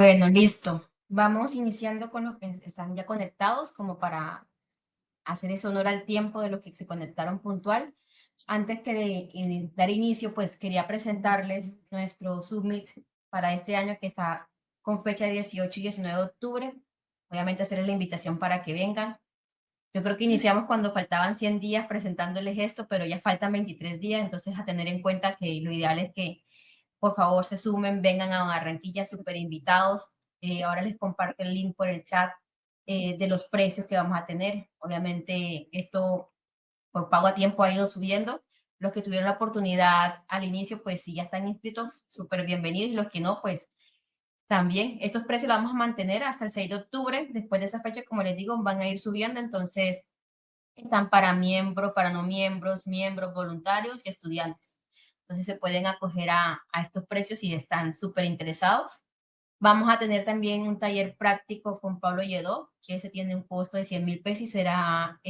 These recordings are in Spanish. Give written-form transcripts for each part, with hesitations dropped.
Bueno, listo. Vamos iniciando con los que están ya conectados, como para hacer ese honor al tiempo de los que se conectaron puntual. Antes que dar inicio, pues quería presentarles nuestro Summit para este año que está con fecha de 18 y 19 de octubre. Obviamente hacerles la invitación para que vengan. Yo creo que iniciamos cuando faltaban 100 días presentándoles esto, pero ya faltan 23 días, entonces a tener en cuenta que lo ideal es que por favor se sumen, vengan a Barranquilla, súper invitados. Ahora les comparto el link por el chat de los precios que vamos a tener. Obviamente esto por pago a tiempo ha ido subiendo. Los que tuvieron la oportunidad al inicio, pues si ya están inscritos, súper bienvenidos. Y los que no, pues también. Estos precios los vamos a mantener hasta el 6 de octubre. Después de esa fecha, como les digo, van a ir subiendo. Entonces, están para miembros, para no miembros, miembros, voluntarios y estudiantes. Entonces se pueden acoger a estos precios si están súper interesados. Vamos a tener también un taller práctico con Pablo Lledó, que ese tiene un costo de 100.000 pesos y será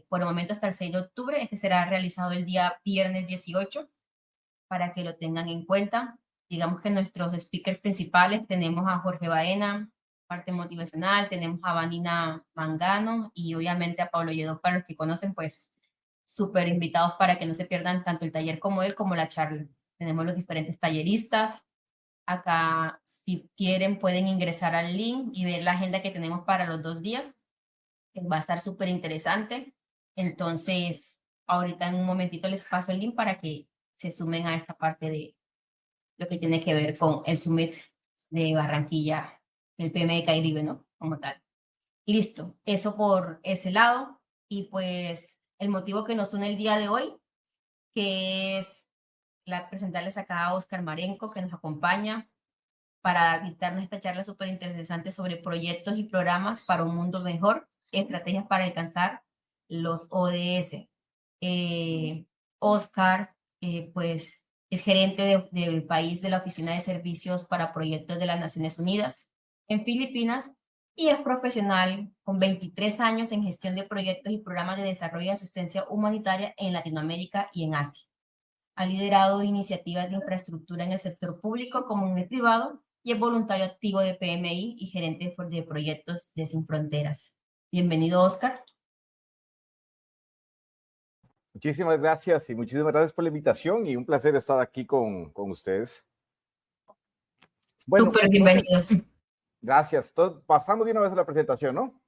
por el momento hasta el 6 de octubre. Este será realizado el día viernes 18 para que lo tengan en cuenta. Digamos que nuestros speakers principales tenemos a Jorge Baena, parte motivacional, tenemos a Vanina Mangano y obviamente a Pablo Lledó, para los que conocen, pues súper invitados para que no se pierdan tanto el taller como él, como la charla. Tenemos los diferentes talleristas. Acá, si quieren, pueden ingresar al link y ver la agenda que tenemos para los 2 días, que va a estar súper interesante. Entonces, ahorita en un momentito les paso el link para que se sumen a esta parte de lo que tiene que ver con el Summit de Barranquilla, el PM de Caribe, ¿no? Como tal. Listo, eso por ese lado. Y pues el motivo que nos une el día de hoy, que es presentarles acá a Oscar Marenco, que nos acompaña para dictarnos esta charla súper interesante sobre proyectos y programas para un mundo mejor, estrategias para alcanzar los ODS. Oscar, pues, es gerente del país de la Oficina de Servicios para Proyectos de las Naciones Unidas en Filipinas y es profesional con 23 años en gestión de proyectos y programas de desarrollo y asistencia humanitaria en Latinoamérica y en Asia. Ha liderado iniciativas de infraestructura en el sector público como en el privado y es voluntario activo de PMI y gerente de proyectos de Sin Fronteras. Bienvenido, Oscar. Muchísimas gracias y muchísimas gracias por la invitación y un placer estar aquí con ustedes. Bueno, Súper entonces, bienvenidos. gracias. Pasamos de una vez a la presentación, ¿no?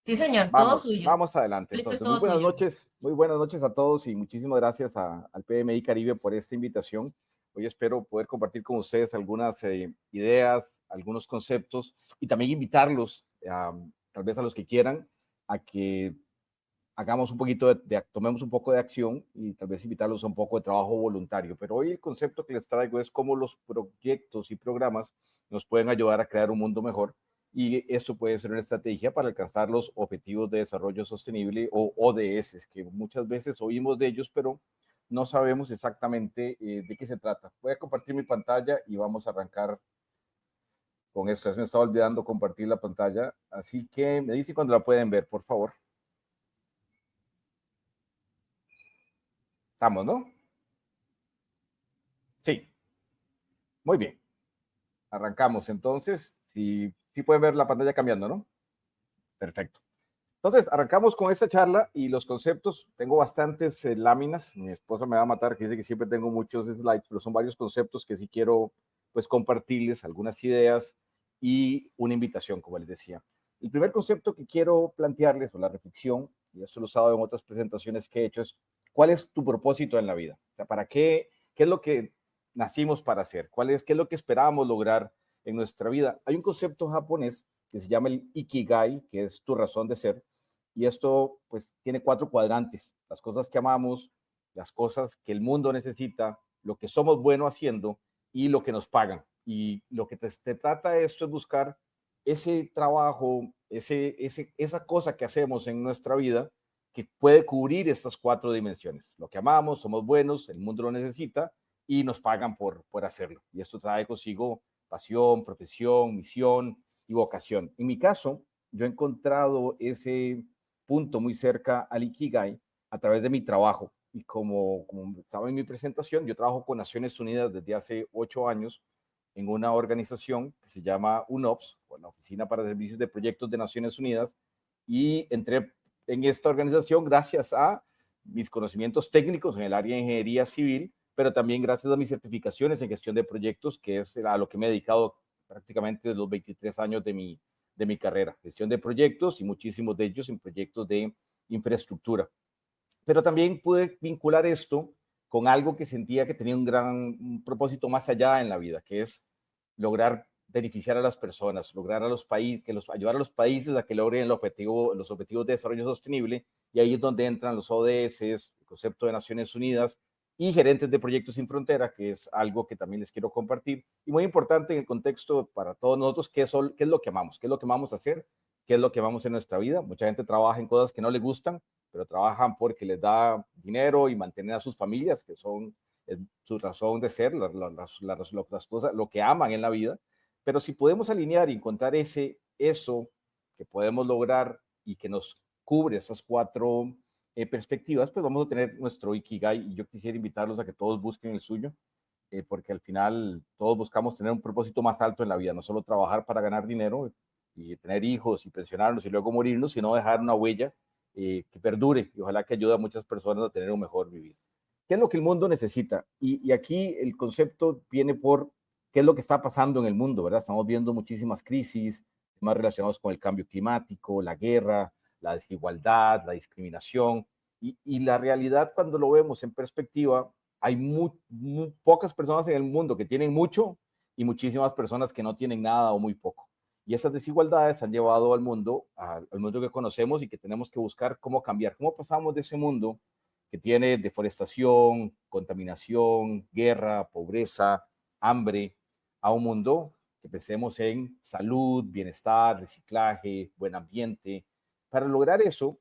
Sí, señor, todo Vamos, suyo. vamos adelante. Listo, es Entonces, todo tuyo. muy buenas noches a todos y muchísimas gracias al PMI Caribe por esta invitación. Hoy espero poder compartir con ustedes algunas ideas, algunos conceptos y también invitarlos, tal vez a los que quieran, a que hagamos un poquito tomemos un poco de acción y tal vez invitarlos a un poco de trabajo voluntario. Pero hoy el concepto que les traigo es cómo los proyectos y programas nos pueden ayudar a crear un mundo mejor y esto puede ser una estrategia para alcanzar los objetivos de desarrollo sostenible o ODS, que muchas veces oímos de ellos, pero no sabemos exactamente de qué se trata. Voy a compartir mi pantalla y vamos a arrancar con esto. Me estaba olvidando compartir la pantalla, así que me dice cuando la pueden ver, por favor. Estamos, ¿no? Sí, muy bien. Arrancamos entonces. Si pueden ver la pantalla cambiando, ¿no? Perfecto. Entonces, arrancamos con esta charla y los conceptos. Tengo bastantes láminas. Mi esposa me va a matar, que dice que siempre tengo muchos slides, pero son varios conceptos que sí quiero pues compartirles, algunas ideas y una invitación, como les decía. El primer concepto que quiero plantearles, o la reflexión, y esto lo he usado en otras presentaciones que he hecho, es ¿cuál es tu propósito en la vida? O sea, ¿para qué es lo que nacimos para hacer? ¿Qué es lo que esperábamos lograr en nuestra vida? Hay un concepto japonés que se llama el Ikigai, que es tu razón de ser, y esto pues tiene 4 cuadrantes: las cosas que amamos, las cosas que el mundo necesita, lo que somos buenos haciendo y lo que nos pagan. Y lo que te trata esto es buscar ese trabajo, esa cosa que hacemos en nuestra vida que puede cubrir estas 4 dimensiones. Lo que amamos, somos buenos, el mundo lo necesita y nos pagan por hacerlo. Y esto trae consigo pasión, profesión, misión y vocación. En mi caso, yo he encontrado ese punto muy cerca al Ikigai a través de mi trabajo. Y como estaba en mi presentación, yo trabajo con Naciones Unidas desde hace 8 años en una organización que se llama UNOPS, o la Oficina para Servicios de Proyectos de Naciones Unidas, y entré en esta organización gracias a mis conocimientos técnicos en el área de ingeniería civil, pero también gracias a mis certificaciones en gestión de proyectos, que es a lo que me he dedicado prácticamente desde los 23 años de mi carrera, gestión de proyectos y muchísimos de ellos en proyectos de infraestructura. Pero también pude vincular esto con algo que sentía que tenía un propósito más allá en la vida, que es lograr beneficiar a las personas, lograr a los países, ayudar a los países a que logren los objetivos de desarrollo sostenible, y ahí es donde entran los ODS, el concepto de Naciones Unidas y gerentes de proyectos sin frontera, que es algo que también les quiero compartir, y muy importante en el contexto para todos nosotros, qué es lo que amamos, qué es lo que amamos hacer, qué es lo que amamos en nuestra vida. Mucha gente trabaja en cosas que no les gustan, pero trabajan porque les da dinero y mantener a sus familias, que son su razón de ser, las cosas, lo que aman en la vida. Pero si podemos alinear y encontrar eso que podemos lograr y que nos cubre estas cuatro perspectivas, pues vamos a tener nuestro Ikigai, y yo quisiera invitarlos a que todos busquen el suyo, porque al final todos buscamos tener un propósito más alto en la vida, no solo trabajar para ganar dinero y tener hijos y pensionarnos y luego morirnos, sino dejar una huella que perdure y ojalá que ayude a muchas personas a tener un mejor vivir. ¿Qué es lo que el mundo necesita? Y aquí el concepto viene por qué es lo que está pasando en el mundo, ¿verdad? Estamos viendo muchísimas crisis, más relacionados con el cambio climático, la guerra, la desigualdad, la discriminación. Y la realidad, cuando lo vemos en perspectiva, hay muy pocas personas en el mundo que tienen mucho y muchísimas personas que no tienen nada o muy poco. Y esas desigualdades han llevado al mundo que conocemos y que tenemos que buscar cómo cambiar. ¿Cómo pasamos de ese mundo que tiene deforestación, contaminación, guerra, pobreza, hambre, a un mundo que pensemos en salud, bienestar, reciclaje, buen ambiente? Para lograr eso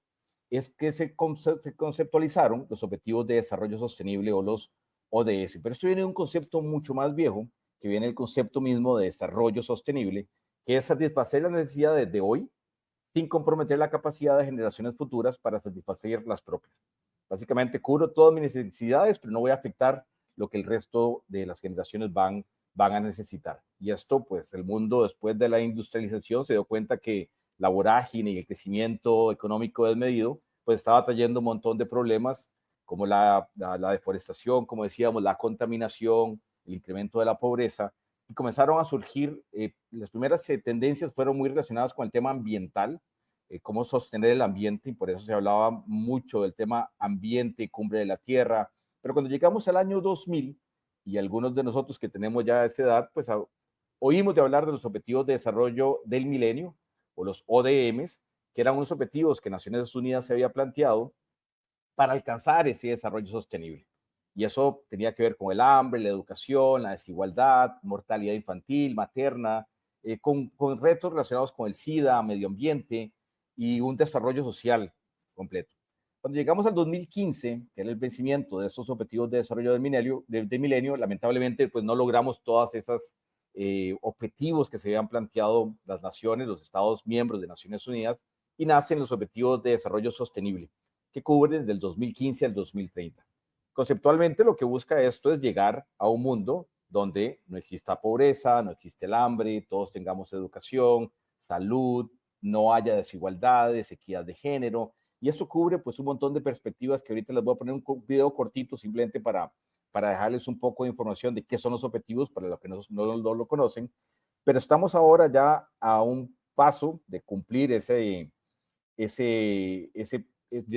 es que se conceptualizaron los Objetivos de Desarrollo Sostenible, o los ODS. Pero esto viene de un concepto mucho más viejo, que viene del concepto mismo de desarrollo sostenible, que es satisfacer las necesidades de hoy sin comprometer la capacidad de generaciones futuras para satisfacer las propias. Básicamente cubro todas mis necesidades, pero no voy a afectar lo que el resto de las generaciones van a necesitar. Y esto, pues el mundo después de la industrialización se dio cuenta que la vorágine y el crecimiento económico desmedido, pues estaba trayendo un montón de problemas, como la deforestación, como decíamos, la contaminación, el incremento de la pobreza, y comenzaron a surgir, las primeras tendencias fueron muy relacionadas con el tema ambiental, cómo sostener el ambiente, y por eso se hablaba mucho del tema ambiente, cumbre de la tierra. Pero cuando llegamos al año 2000, y algunos de nosotros que tenemos ya esa edad, pues oímos de hablar de los Objetivos de Desarrollo del Milenio, o los ODMs, que eran unos objetivos que Naciones Unidas se había planteado para alcanzar ese desarrollo sostenible. Y eso tenía que ver con el hambre, la educación, la desigualdad, mortalidad infantil, materna, con retos relacionados con el SIDA, medio ambiente y un desarrollo social completo. Cuando llegamos al 2015, que era el vencimiento de esos objetivos de desarrollo del milenio, lamentablemente pues no logramos todas esas objetivos que se habían planteado las naciones, los estados miembros de Naciones Unidas, y nacen los objetivos de desarrollo sostenible, que cubren del 2015 al 2030. Conceptualmente lo que busca esto es llegar a un mundo donde no exista pobreza, no existe el hambre, todos tengamos educación, salud, no haya desigualdades, equidad de género, y esto cubre pues un montón de perspectivas que ahorita les voy a poner un video cortito simplemente para dejarles un poco de información de qué son los objetivos para los que no lo conocen, pero estamos ahora ya a un paso de cumplir de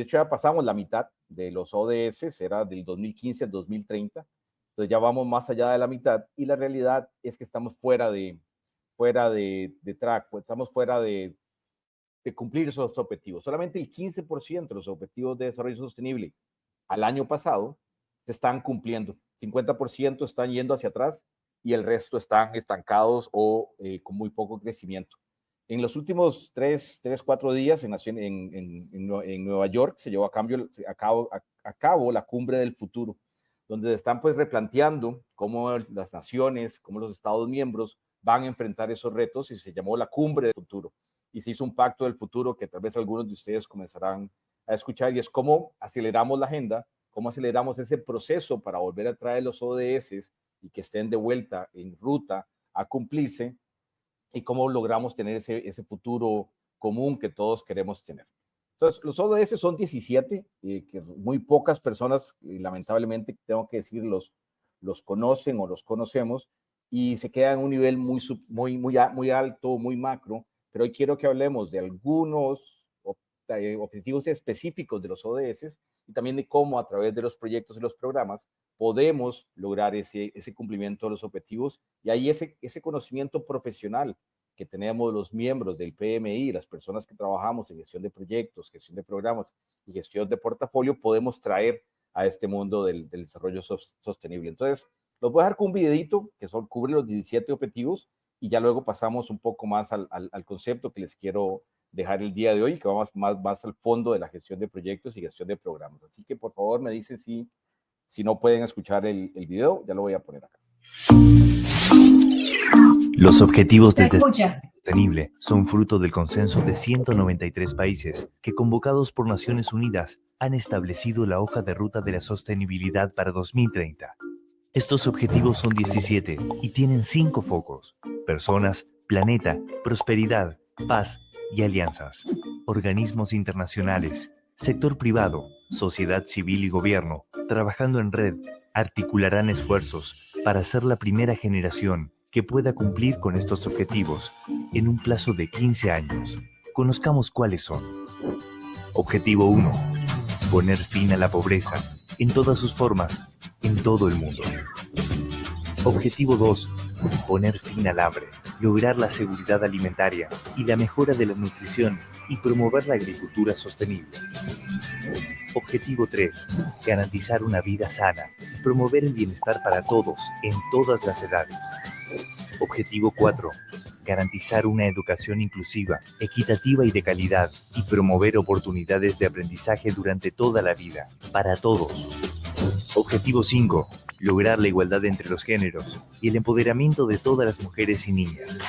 hecho ya pasamos la mitad de los ODS, era del 2015 al 2030, entonces ya vamos más allá de la mitad, y la realidad es que estamos fuera de track, pues estamos fuera de cumplir esos objetivos. Solamente el 15% de los objetivos de desarrollo sostenible al año pasado se están cumpliendo. 50% están yendo hacia atrás y el resto están estancados o con muy poco crecimiento. En los últimos 4 días en Nueva York se llevó a cabo la cumbre del futuro, donde están pues replanteando cómo las naciones, cómo los estados miembros van a enfrentar esos retos, y se llamó la cumbre del futuro. Y se hizo un pacto del futuro que tal vez algunos de ustedes comenzarán a escuchar, y es cómo aceleramos la agenda, cómo aceleramos ese proceso para volver a traer los ODS y que estén de vuelta en ruta a cumplirse y cómo logramos tener ese futuro común que todos queremos tener. Entonces, los ODS son 17, que muy pocas personas, lamentablemente, tengo que decir, los conocen o los conocemos, y se queda en un nivel muy alto, muy macro, pero hoy quiero que hablemos de algunos objetivos específicos de los ODS y también de cómo a través de los proyectos y los programas podemos lograr ese cumplimiento de los objetivos, y ahí ese conocimiento profesional que tenemos los miembros del PMI, las personas que trabajamos en gestión de proyectos, gestión de programas y gestión de portafolio, podemos traer a este mundo del desarrollo sostenible. Entonces, los voy a dejar con un videito que cubre los 17 objetivos, y ya luego pasamos un poco más al concepto que les quiero dejar el día de hoy, que vamos más al fondo de la gestión de proyectos y gestión de programas. Así que por favor me dicen si no pueden escuchar el video, ya lo voy a poner acá. Los objetivos Se del desarrollo escucha. sostenible son fruto del consenso de 193 países que, convocados por Naciones Unidas, han establecido la hoja de ruta de la sostenibilidad para 2030. Estos objetivos son 17 y tienen 5 focos: personas, planeta, prosperidad, paz y alianzas. Organismos internacionales, sector privado, sociedad civil y gobierno, trabajando en red, articularán esfuerzos para ser la primera generación que pueda cumplir con estos objetivos en un plazo de 15 años. Conozcamos cuáles son. Objetivo 1. Poner fin a la pobreza en todas sus formas en todo el mundo. Objetivo 2. Poner fin al hambre, lograr la seguridad alimentaria y la mejora de la nutrición y promover la agricultura sostenible. Objetivo 3. Garantizar una vida sana y promover el bienestar para todos en todas las edades. Objetivo 4. Garantizar una educación inclusiva, equitativa y de calidad y promover oportunidades de aprendizaje durante toda la vida, para todos. Objetivo 5. Lograr la igualdad entre los géneros y el empoderamiento de todas las mujeres y niñas.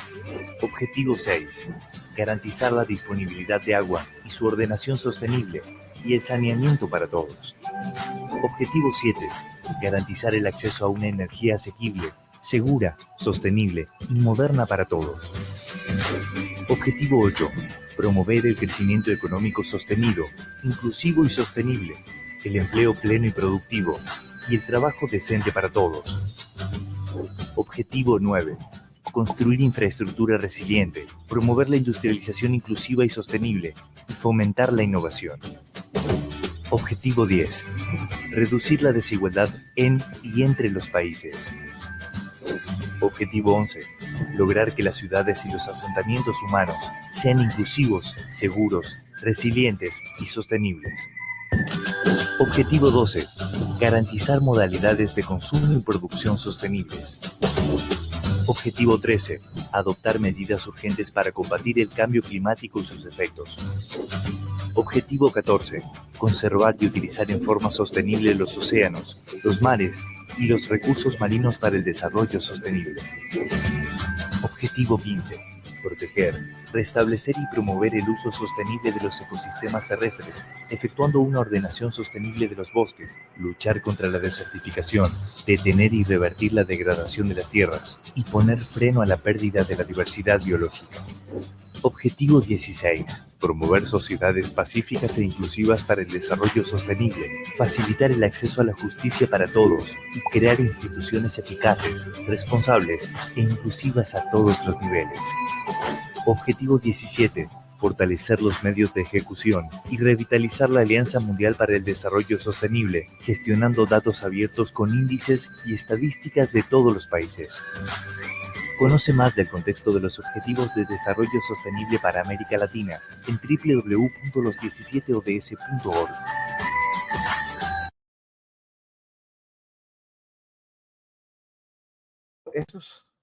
Objetivo 6. Garantizar la disponibilidad de agua y su ordenación sostenible y el saneamiento para todos. Objetivo 7. Garantizar el acceso a una energía asequible, segura, sostenible y moderna para todos. Objetivo 8. Promover el crecimiento económico sostenido, inclusivo y sostenible, el empleo pleno y productivo y el trabajo decente para todos. Objetivo 9. Construir infraestructura resiliente, promover la industrialización inclusiva y sostenible y fomentar la innovación. Objetivo 10. Reducir la desigualdad en y entre los países. Objetivo 11. Lograr que las ciudades y los asentamientos humanos sean inclusivos, seguros, resilientes y sostenibles. Objetivo 12. Garantizar modalidades de consumo y producción sostenibles. Objetivo 13. Adoptar medidas urgentes para combatir el cambio climático y sus efectos. Objetivo 14. Conservar y utilizar en forma sostenible los océanos, los mares y los recursos marinos para el desarrollo sostenible. Objetivo 15. Proteger, restablecer y promover el uso sostenible de los ecosistemas terrestres, efectuando una ordenación sostenible de los bosques, luchar contra la desertificación, detener y revertir la degradación de las tierras y poner freno a la pérdida de la diversidad biológica. Objetivo 16. Promover sociedades pacíficas e inclusivas para el desarrollo sostenible, facilitar el acceso a la justicia para todos y crear instituciones eficaces, responsables e inclusivas a todos los niveles. Objetivo 17. Fortalecer los medios de ejecución y revitalizar la Alianza Mundial para el Desarrollo Sostenible, gestionando datos abiertos con índices y estadísticas de todos los países. Conoce más del contexto de los Objetivos de Desarrollo Sostenible para América Latina en www.los17ods.org.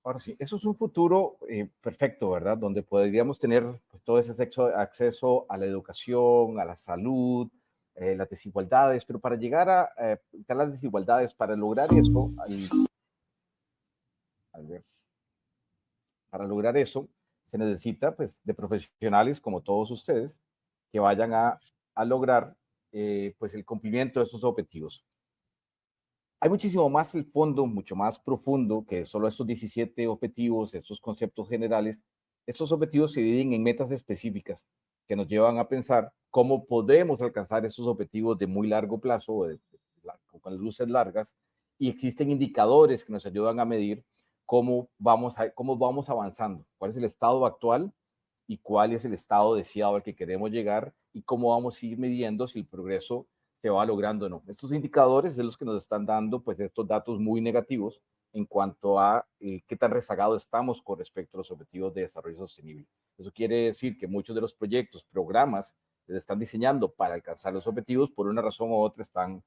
Ahora sí, eso es un futuro perfecto, ¿verdad? Donde podríamos tener pues, todo ese acceso a la educación, a la salud, las desigualdades, pero para llegar a quitar las desigualdades, para lograr eso, para lograr eso, se necesita pues, de profesionales como todos ustedes que vayan a lograr pues, el cumplimiento de estos objetivos. hay muchísimo más el fondo, mucho más profundo que solo estos 17 objetivos, estos conceptos generales. Estos objetivos se dividen en metas específicas que nos llevan a pensar cómo podemos alcanzar esos objetivos de muy largo plazo o con luces largas, y existen indicadores que nos ayudan a medir cómo vamos avanzando, cuál es el estado actual y cuál es el estado deseado al que queremos llegar, y cómo vamos a ir midiendo si el progreso se va logrando o no. Estos indicadores de los que nos están dando pues estos datos muy negativos en cuanto a qué tan rezagados estamos con respecto a los objetivos de desarrollo sostenible. Eso quiere decir que muchos de los proyectos, programas, se están diseñando para alcanzar los objetivos, por una razón u otra están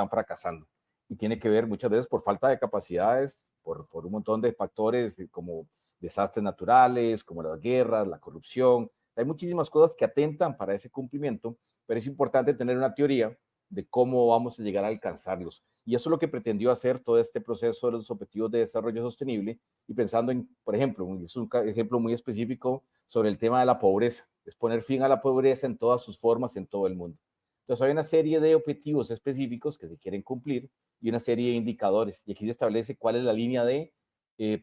fracasando. Y tiene que ver muchas veces por falta de capacidades, por un montón de factores como desastres naturales, como las guerras, la corrupción. Hay muchísimas cosas que atentan para ese cumplimiento, pero es importante tener una teoría de cómo vamos a llegar a alcanzarlos. Y eso es lo que pretendió hacer todo este proceso de los objetivos de desarrollo sostenible, y pensando en, por ejemplo, es un ejemplo muy específico sobre el tema de la pobreza, es poner fin a la pobreza en todas sus formas en todo el mundo. Entonces hay una serie de objetivos específicos que se quieren cumplir y una serie de indicadores, y aquí se establece cuál es la línea de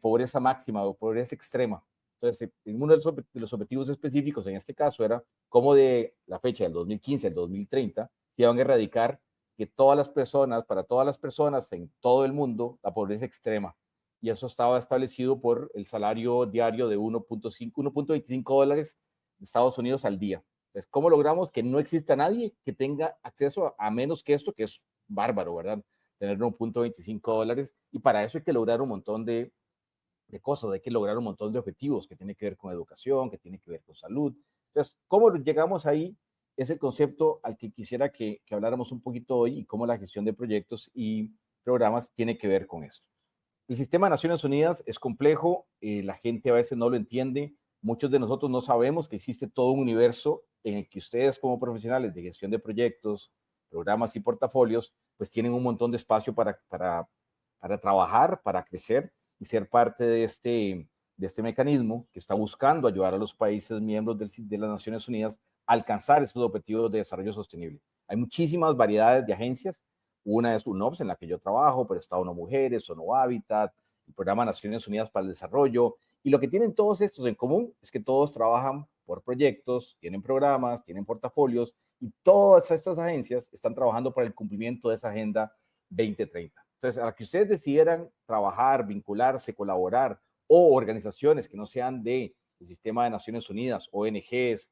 pobreza máxima o pobreza extrema. Entonces, uno de los objetivos específicos en este caso era cómo de la fecha del 2015 al 2030 se iban a erradicar que para todas las personas en todo el mundo, la pobreza extrema. Y eso estaba establecido por el salario diario de 1.25 dólares de Estados Unidos al día. Entonces, ¿cómo logramos que no exista nadie que tenga acceso a menos que esto, que es bárbaro, ¿verdad? Tener 1.25 dólares. Y para eso hay que lograr un montón de cosas, hay que lograr un montón de objetivos que tienen que ver con educación, que tienen que ver con salud. Entonces, ¿cómo llegamos ahí? Es el concepto al que quisiera que habláramos un poquito hoy, y cómo la gestión de proyectos y programas tiene que ver con esto. El sistema de Naciones Unidas es complejo, la gente a veces no lo entiende, muchos de nosotros no sabemos que existe todo un universo en el que ustedes como profesionales de gestión de proyectos, programas y portafolios, pues tienen un montón de espacio para trabajar, para crecer y ser parte de este mecanismo que está buscando ayudar a los países miembros de las Naciones Unidas a alcanzar esos objetivos de desarrollo sostenible. Hay muchísimas variedades de agencias. Una es UNOPS, en la que yo trabajo, pero está ONU Mujeres, ONU Hábitat, el Programa Naciones Unidas para el Desarrollo. Y lo que tienen todos estos en común es que todos trabajan por proyectos, tienen programas, tienen portafolios, y todas estas agencias están trabajando para el cumplimiento de esa Agenda 2030. Entonces, a la que ustedes decidieran trabajar, vincularse, colaborar, o organizaciones que no sean del sistema de Naciones Unidas, ONGs,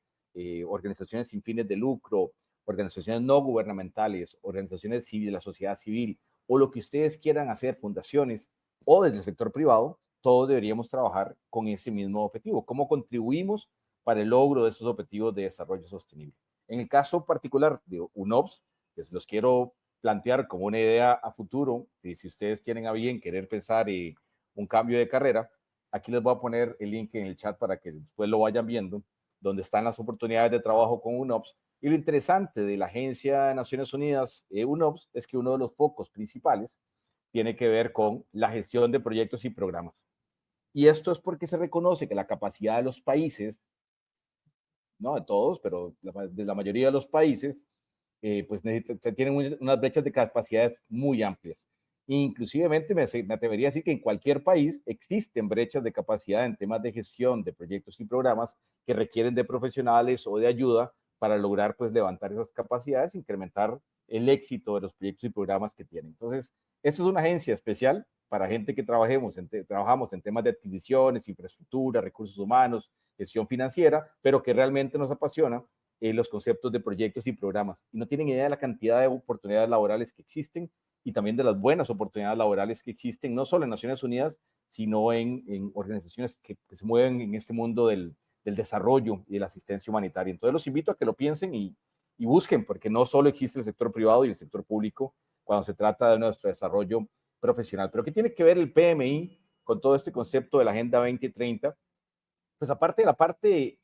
organizaciones sin fines de lucro, organizaciones no gubernamentales, organizaciones civiles, la sociedad civil, o lo que ustedes quieran hacer, fundaciones, o desde el sector privado, todos deberíamos trabajar con ese mismo objetivo. ¿Cómo contribuimos para el logro de esos objetivos de desarrollo sostenible? En el caso particular de UNOPS, que se los quiero plantear como una idea a futuro, y si ustedes tienen a bien querer pensar un cambio de carrera, aquí les voy a poner el link en el chat para que después lo vayan viendo, donde están las oportunidades de trabajo con UNOPS. Y lo interesante de la Agencia de Naciones Unidas, UNOPS, es que uno de los focos principales tiene que ver con la gestión de proyectos y programas. Y esto es porque se reconoce que la capacidad de los países, no de todos, pero de la mayoría de los países, pues tienen unas brechas de capacidades muy amplias. Inclusivemente me atrevería a decir que en cualquier país existen brechas de capacidad en temas de gestión de proyectos y programas que requieren de profesionales o de ayuda para lograr pues levantar esas capacidades, incrementar el éxito de los proyectos y programas que tienen. Entonces, esta es una agencia especial para gente que trabajamos en temas de adquisiciones, infraestructura, recursos humanos, gestión financiera, pero que realmente nos apasiona los conceptos de proyectos y programas. Y no tienen idea de la cantidad de oportunidades laborales que existen, y también de las buenas oportunidades laborales que existen, no solo en Naciones Unidas, sino en organizaciones que se mueven en este mundo del desarrollo y de la asistencia humanitaria. Entonces los invito a que lo piensen y busquen, porque no solo existe el sector privado y el sector público cuando se trata de nuestro desarrollo profesional. Pero ¿qué tiene que ver el PMI con todo este concepto de la Agenda 2030? Pues aparte de la parte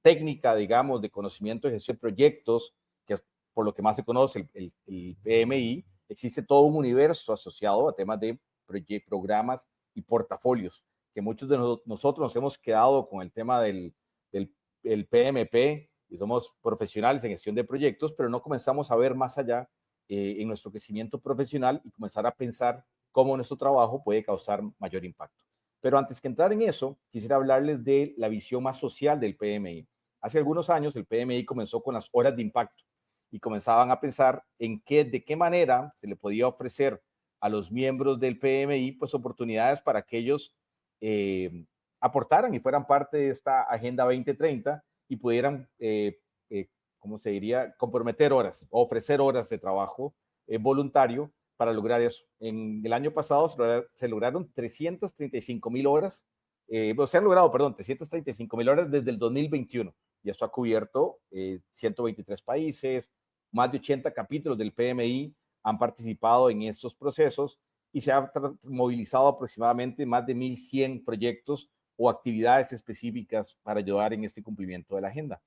técnica, digamos, de conocimiento de gestión de proyectos, que es por lo que más se conoce el PMI, existe todo un universo asociado a temas de programas y portafolios, que muchos de nosotros nos hemos quedado con el tema del PMP y somos profesionales en gestión de proyectos, pero no comenzamos a ver más allá en nuestro crecimiento profesional y comenzar a pensar cómo nuestro trabajo puede causar mayor impacto. Pero antes que entrar en eso, quisiera hablarles de la visión más social del PMI. Hace algunos años el PMI comenzó con las horas de impacto y comenzaban a pensar de qué manera se le podía ofrecer a los miembros del PMI pues oportunidades para que ellos aportaran y fueran parte de esta Agenda 2030 y pudieran, ¿cómo se diría?, comprometer horas, ofrecer horas de trabajo voluntario para lograr eso. En el año pasado se lograron 335,000 horas, se han logrado, perdón, 335,000 horas desde el 2021 y esto ha cubierto 123 países, más de 80 capítulos del PMI han participado en estos procesos y se ha movilizado aproximadamente más de 1,100 proyectos o actividades específicas para ayudar en este cumplimiento de la agenda.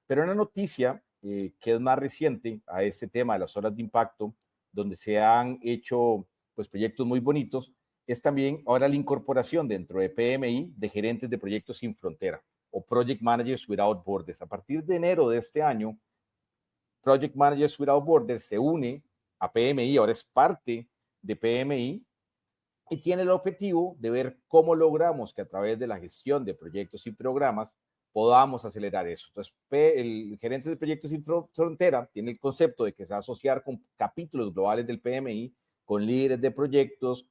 Pero una noticia que es más reciente a este tema de las horas de impacto, donde se han hecho pues, proyectos muy bonitos, es también ahora la incorporación dentro de PMI de gerentes de proyectos sin frontera o Project Managers Without Borders. A partir de enero de este año, Project Managers Without Borders se une a PMI, ahora es parte de PMI y tiene el objetivo de ver cómo logramos que a través de la gestión de proyectos y programas podamos acelerar eso. Entonces, el gerente de proyectos sin frontera tiene el concepto de que se va a asociar con capítulos globales del PMI, con líderes de proyectos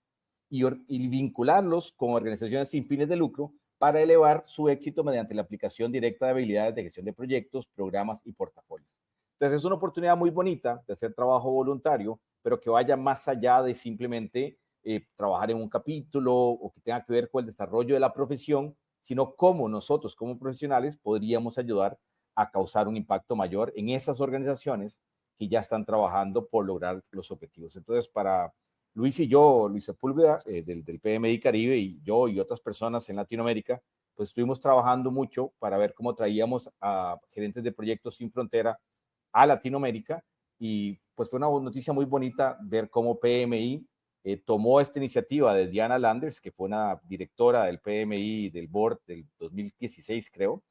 y vincularlos con organizaciones sin fines de lucro para elevar su éxito mediante la aplicación directa de habilidades de gestión de proyectos, programas y portafolios. Entonces, es una oportunidad muy bonita de hacer trabajo voluntario, pero que vaya más allá de simplemente trabajar en un capítulo o que tenga que ver con el desarrollo de la profesión, sino cómo nosotros como profesionales podríamos ayudar a causar un impacto mayor en esas organizaciones que ya están trabajando por lograr los objetivos. Entonces, para Luis y yo, Luis Sepúlveda, del PMI Caribe, y yo y otras personas en Latinoamérica, pues estuvimos trabajando mucho para ver cómo traíamos a gerentes de proyectos sin frontera a Latinoamérica y pues fue una noticia muy bonita ver cómo PMI tomó esta iniciativa de Diana Landers, que fue una directora del PMI del board del 2016, creo,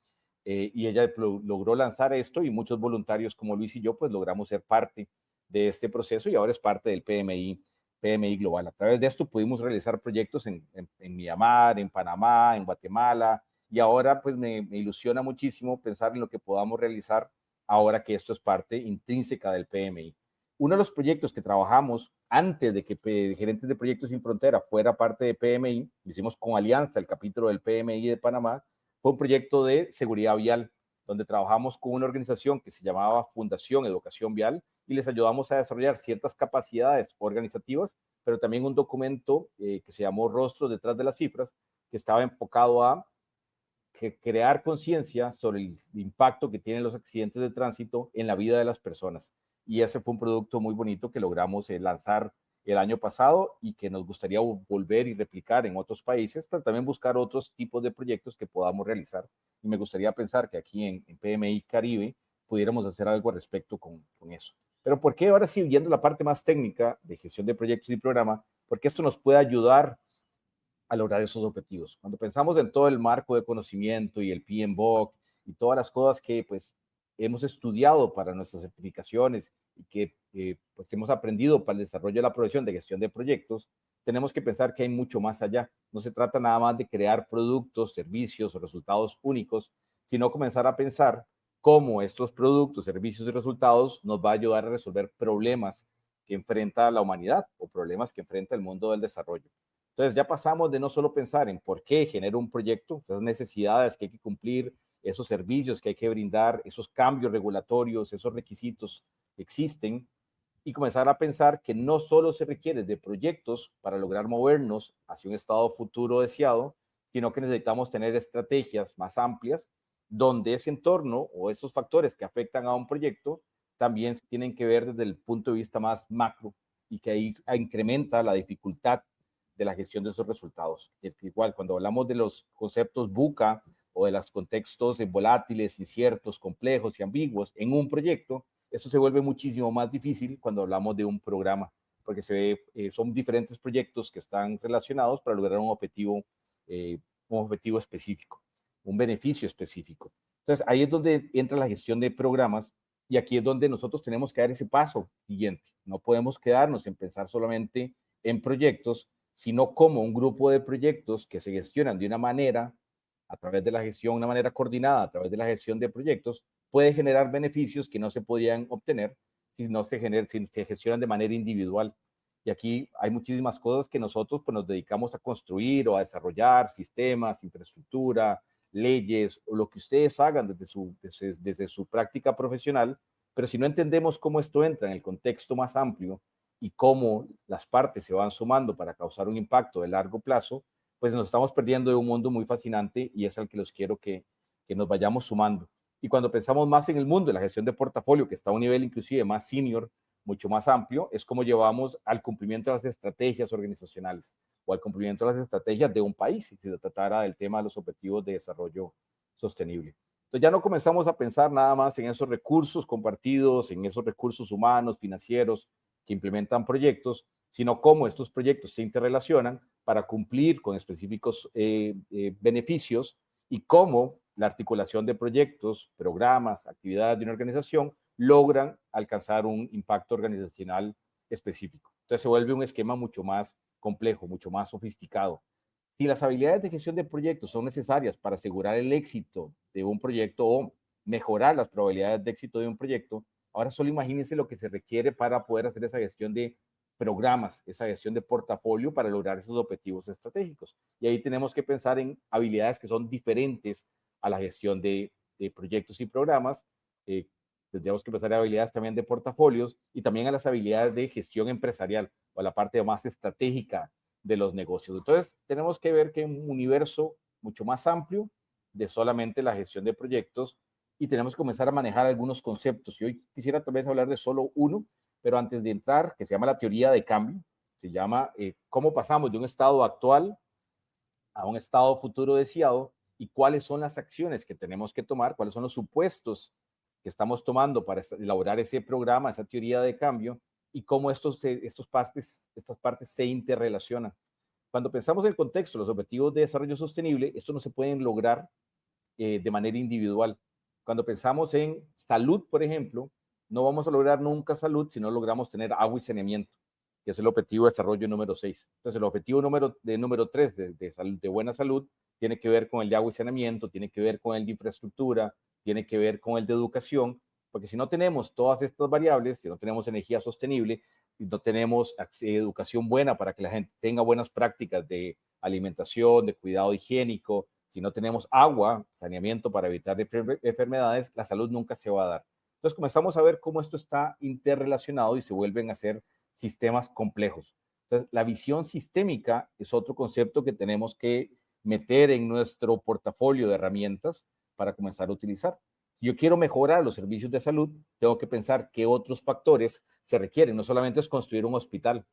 y ella logró lanzar esto y muchos voluntarios como Luis y yo, pues logramos ser parte de este proceso y ahora es parte del PMI Global. A través de esto pudimos realizar proyectos en Myanmar, en Panamá, en Guatemala, y ahora pues me ilusiona muchísimo pensar en lo que podamos realizar ahora que esto es parte intrínseca del PMI. Uno de los proyectos que trabajamos antes de que Gerentes de Proyectos Sin Frontera fuera parte de PMI, lo hicimos con Alianza, el capítulo del PMI de Panamá, fue un proyecto de seguridad vial, donde trabajamos con una organización que se llamaba Fundación Educación Vial y les ayudamos a desarrollar ciertas capacidades organizativas, pero también un documento que se llamó Rostros detrás de las cifras, que estaba enfocado a crear conciencia sobre el impacto que tienen los accidentes de tránsito en la vida de las personas. Y ese fue un producto muy bonito que logramos lanzar el año pasado y que nos gustaría volver y replicar en otros países, pero también buscar otros tipos de proyectos que podamos realizar. Y me gustaría pensar que aquí en PMI Caribe pudiéramos hacer algo al respecto con eso. Pero ¿por qué ahora sí, viendo la parte más técnica de gestión de proyectos y programa? Porque esto nos puede ayudar a lograr esos objetivos. Cuando pensamos en todo el marco de conocimiento y el PMBOK y todas las cosas que pues hemos estudiado para nuestras certificaciones y que pues hemos aprendido para el desarrollo de la profesión de gestión de proyectos, tenemos que pensar que hay mucho más allá. No se trata nada más de crear productos, servicios o resultados únicos, sino comenzar a pensar cómo estos productos, servicios y resultados nos va a ayudar a resolver problemas que enfrenta la humanidad o problemas que enfrenta el mundo del desarrollo. Entonces ya pasamos de no solo pensar en por qué genera un proyecto, esas necesidades que hay que cumplir, esos servicios que hay que brindar, esos cambios regulatorios, esos requisitos que existen, y comenzar a pensar que no solo se requiere de proyectos para lograr movernos hacia un estado futuro deseado, sino que necesitamos tener estrategias más amplias donde ese entorno o esos factores que afectan a un proyecto también se tienen que ver desde el punto de vista más macro y que ahí incrementa la dificultad de la gestión de esos resultados. Igual, cuando hablamos de los conceptos VUCA o de los contextos volátiles, inciertos, complejos y ambiguos en un proyecto, eso se vuelve muchísimo más difícil cuando hablamos de un programa, porque son diferentes proyectos que están relacionados para lograr un objetivo específico, un beneficio específico. Entonces, ahí es donde entra la gestión de programas Y aquí es donde nosotros tenemos que dar ese paso siguiente. No podemos quedarnos en pensar solamente en proyectos, sino como un grupo de proyectos que se gestionan de una manera, a través de la gestión, una manera coordinada, a través de la gestión de proyectos, puede generar beneficios que no se podrían obtener si se gestionan de manera individual. Y aquí hay muchísimas cosas que nosotros pues, nos dedicamos a construir o a desarrollar, sistemas, infraestructura, leyes o lo que ustedes hagan desde su práctica profesional, pero si no entendemos cómo esto entra en el contexto más amplio y cómo las partes se van sumando para causar un impacto de largo plazo, pues nos estamos perdiendo de un mundo muy fascinante y es al que los quiero que nos vayamos sumando. Y cuando pensamos más en el mundo de la gestión de portafolio, que está a un nivel inclusive más senior, mucho más amplio, es como llevamos al cumplimiento de las estrategias organizacionales o al cumplimiento de las estrategias de un país, si se tratara del tema de los objetivos de desarrollo sostenible. Entonces ya no comenzamos a pensar nada más en esos recursos compartidos, en esos recursos humanos, financieros que implementan proyectos, sino cómo estos proyectos se interrelacionan para cumplir con específicos beneficios y cómo la articulación de proyectos, programas, actividades de una organización logran alcanzar un impacto organizacional específico. Entonces se vuelve un esquema mucho más complejo, mucho más sofisticado. Si las habilidades de gestión de proyectos son necesarias para asegurar el éxito de un proyecto o mejorar las probabilidades de éxito de un proyecto, ahora solo imagínense lo que se requiere para poder hacer esa gestión de programas, esa gestión de portafolio para lograr esos objetivos estratégicos. Y ahí tenemos que pensar en habilidades que son diferentes a la gestión de proyectos y programas. Tendríamos que pensar en habilidades también de portafolios y también a las habilidades de gestión empresarial o a la parte más estratégica de los negocios. Entonces, tenemos que ver que hay un universo mucho más amplio de solamente la gestión de proyectos y tenemos que comenzar a manejar algunos conceptos. Y hoy quisiera tal vez hablar de solo uno, pero antes de entrar, que se llama la teoría de cambio, se llama cómo pasamos de un estado actual a un estado futuro deseado y cuáles son las acciones que tenemos que tomar, cuáles son los supuestos que estamos tomando para elaborar ese programa, esa teoría de cambio y cómo estas partes se interrelacionan. Cuando pensamos en el contexto, los objetivos de desarrollo sostenible, esto no se pueden lograr de manera individual. Cuando pensamos en salud, por ejemplo, no vamos a lograr nunca salud si no logramos tener agua y saneamiento, que es el objetivo de desarrollo número 6. Entonces, el objetivo número 3 de buena salud tiene que ver con el de agua y saneamiento, tiene que ver con el de infraestructura, tiene que ver con el de educación, porque si no tenemos todas estas variables, si no tenemos energía sostenible, si no tenemos educación buena para que la gente tenga buenas prácticas de alimentación, de cuidado higiénico, si no tenemos agua, saneamiento para evitar enfermedades, la salud nunca se va a dar. Entonces comenzamos a ver cómo esto está interrelacionado y se vuelven a ser sistemas complejos. Entonces, la visión sistémica es otro concepto que tenemos que meter en nuestro portafolio de herramientas para comenzar a utilizar. Si yo quiero mejorar los servicios de salud, tengo que pensar qué otros factores se requieren. No solamente es construir un hospital,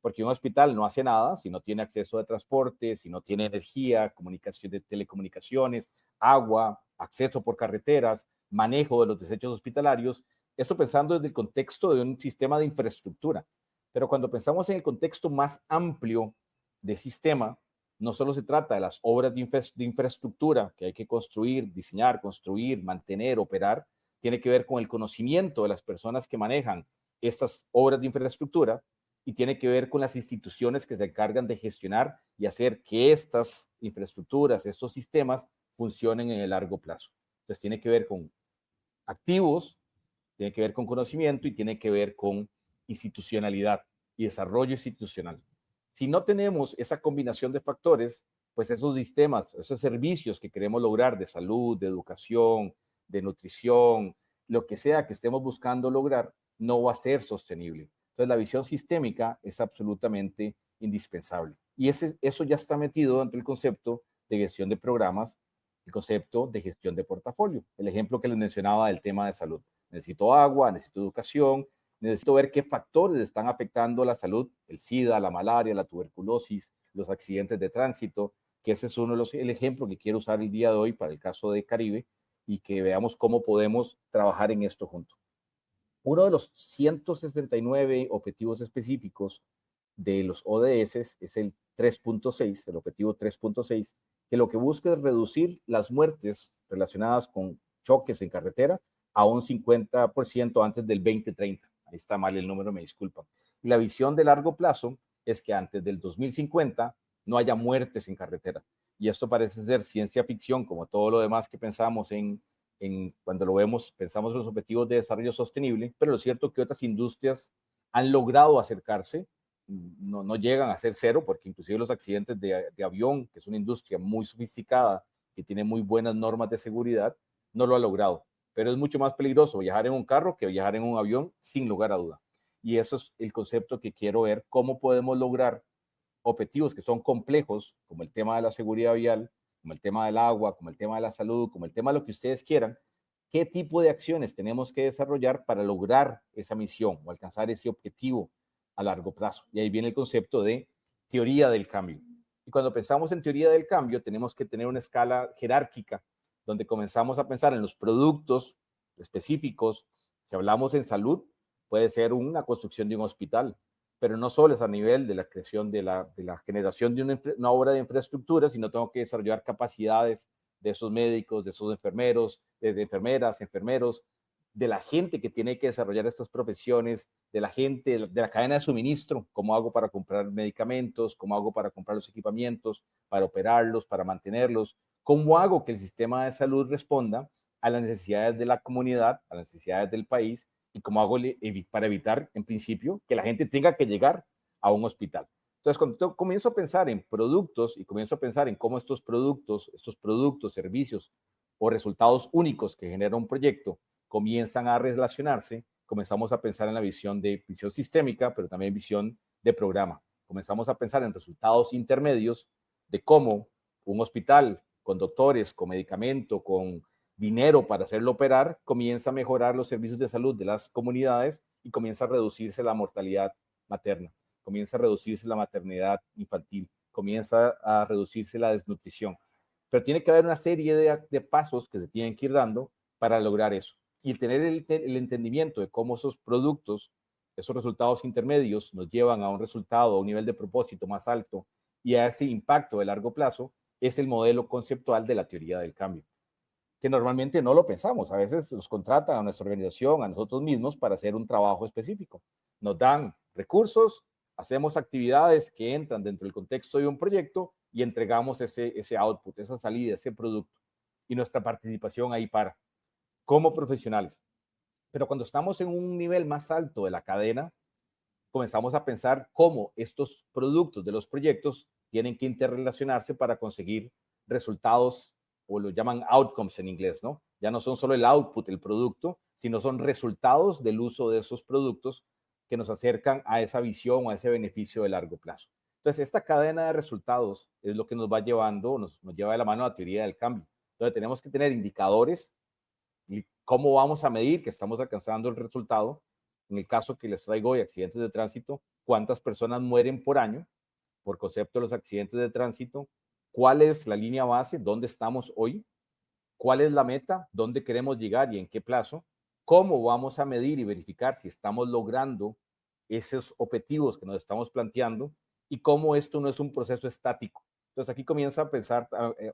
porque un hospital no hace nada si no tiene acceso de transporte, si no tiene energía, comunicación de telecomunicaciones, agua, acceso por carreteras, manejo de los desechos hospitalarios. Esto pensando desde el contexto de un sistema de infraestructura. Pero cuando pensamos en el contexto más amplio de sistema, no solo se trata de las obras de infraestructura que hay que construir, diseñar, construir, mantener, operar, tiene que ver con el conocimiento de las personas que manejan estas obras de infraestructura y tiene que ver con las instituciones que se encargan de gestionar y hacer que estas infraestructuras, estos sistemas funcionen en el largo plazo. Entonces tiene que ver con activos, tiene que ver con conocimiento y tiene que ver con institucionalidad y desarrollo institucional. Si no tenemos esa combinación de factores, pues esos sistemas, esos servicios que queremos lograr de salud, de educación, de nutrición, lo que sea que estemos buscando lograr, no va a ser sostenible. Entonces, la visión sistémica es absolutamente indispensable. Y eso ya está metido dentro del concepto de gestión de programas, el concepto de gestión de portafolio. El ejemplo que les mencionaba del tema de salud. Necesito agua, necesito educación, necesito ver qué factores están afectando la salud, el SIDA, la malaria, la tuberculosis, los accidentes de tránsito, que ese es el ejemplo que quiero usar el día de hoy para el caso de Caribe y que veamos cómo podemos trabajar en esto juntos. Uno de los 169 objetivos específicos de los ODS es el 3.6, el objetivo 3.6, que lo que busca es reducir las muertes relacionadas con choques en carretera a un 50% antes del 2030. Ahí está mal el número, me disculpan. Y la visión de largo plazo es que antes del 2050 no haya muertes en carretera. Y esto parece ser ciencia ficción, como todo lo demás que pensamos cuando lo vemos, pensamos en los objetivos de desarrollo sostenible, pero lo cierto es que otras industrias han logrado acercarse, no llegan a ser cero, porque inclusive los accidentes de avión, que es una industria muy sofisticada, que tiene muy buenas normas de seguridad, no lo ha logrado. Pero es mucho más peligroso viajar en un carro que viajar en un avión, sin lugar a duda. Y eso es el concepto que quiero ver, cómo podemos lograr objetivos que son complejos, como el tema de la seguridad vial, como el tema del agua, como el tema de la salud, como el tema de lo que ustedes quieran, qué tipo de acciones tenemos que desarrollar para lograr esa misión o alcanzar ese objetivo a largo plazo. Y ahí viene el concepto de teoría del cambio. Y cuando pensamos en teoría del cambio, tenemos que tener una escala jerárquica, donde comenzamos a pensar en los productos específicos. Si hablamos en salud, puede ser una construcción de un hospital, pero no solo es a nivel de la creación de la generación de una obra de infraestructura, sino tengo que desarrollar capacidades de esos médicos, de esos enfermeros, de enfermeras, enfermeros, de la gente que tiene que desarrollar estas profesiones, de la gente, de la cadena de suministro, cómo hago para comprar medicamentos, cómo hago para comprar los equipamientos, para operarlos, para mantenerlos, cómo hago que el sistema de salud responda a las necesidades de la comunidad, a las necesidades del país, y cómo hago para evitar, en principio, que la gente tenga que llegar a un hospital. Entonces, cuando comienzo a pensar en productos y comienzo a pensar en cómo estos productos, servicios o resultados únicos que genera un proyecto comienzan a relacionarse, comenzamos a pensar en la visión sistémica, pero también visión de programa. Comenzamos a pensar en resultados intermedios de cómo un hospital con doctores, con medicamento, con dinero para hacerlo operar, comienza a mejorar los servicios de salud de las comunidades y comienza a reducirse la mortalidad materna, comienza a reducirse la maternidad infantil, comienza a reducirse la desnutrición. Pero tiene que haber una serie de pasos que se tienen que ir dando para lograr eso. Y tener el entendimiento de cómo esos productos, esos resultados intermedios nos llevan a un resultado, a un nivel de propósito más alto y a ese impacto de largo plazo, es el modelo conceptual de la teoría del cambio, que normalmente no lo pensamos. A veces nos contratan a nuestra organización, a nosotros mismos, para hacer un trabajo específico. Nos dan recursos, hacemos actividades que entran dentro del contexto de un proyecto y entregamos ese output, esa salida, ese producto. Y nuestra participación ahí para, como profesionales. Pero cuando estamos en un nivel más alto de la cadena, comenzamos a pensar cómo estos productos de los proyectos tienen que interrelacionarse para conseguir resultados, o lo llaman outcomes en inglés, ¿no? Ya no son solo el output, el producto, sino son resultados del uso de esos productos que nos acercan a esa visión o a ese beneficio de largo plazo. Entonces, esta cadena de resultados es lo que nos va llevando, nos lleva de la mano a la teoría del cambio. Entonces, tenemos que tener indicadores y cómo vamos a medir que estamos alcanzando el resultado. En el caso que les traigo hoy, accidentes de tránsito, ¿cuántas personas mueren por año por concepto de los accidentes de tránsito? ¿Cuál es la línea base? ¿Dónde estamos hoy? ¿Cuál es la meta? ¿Dónde queremos llegar y en qué plazo? ¿Cómo vamos a medir y verificar si estamos logrando esos objetivos que nos estamos planteando? Y cómo esto no es un proceso estático. Entonces aquí comienza a pensar,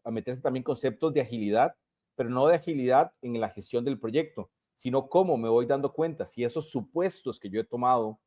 a meterse también conceptos de agilidad, pero no de agilidad en la gestión del proyecto, sino cómo me voy dando cuenta si esos supuestos que yo he tomado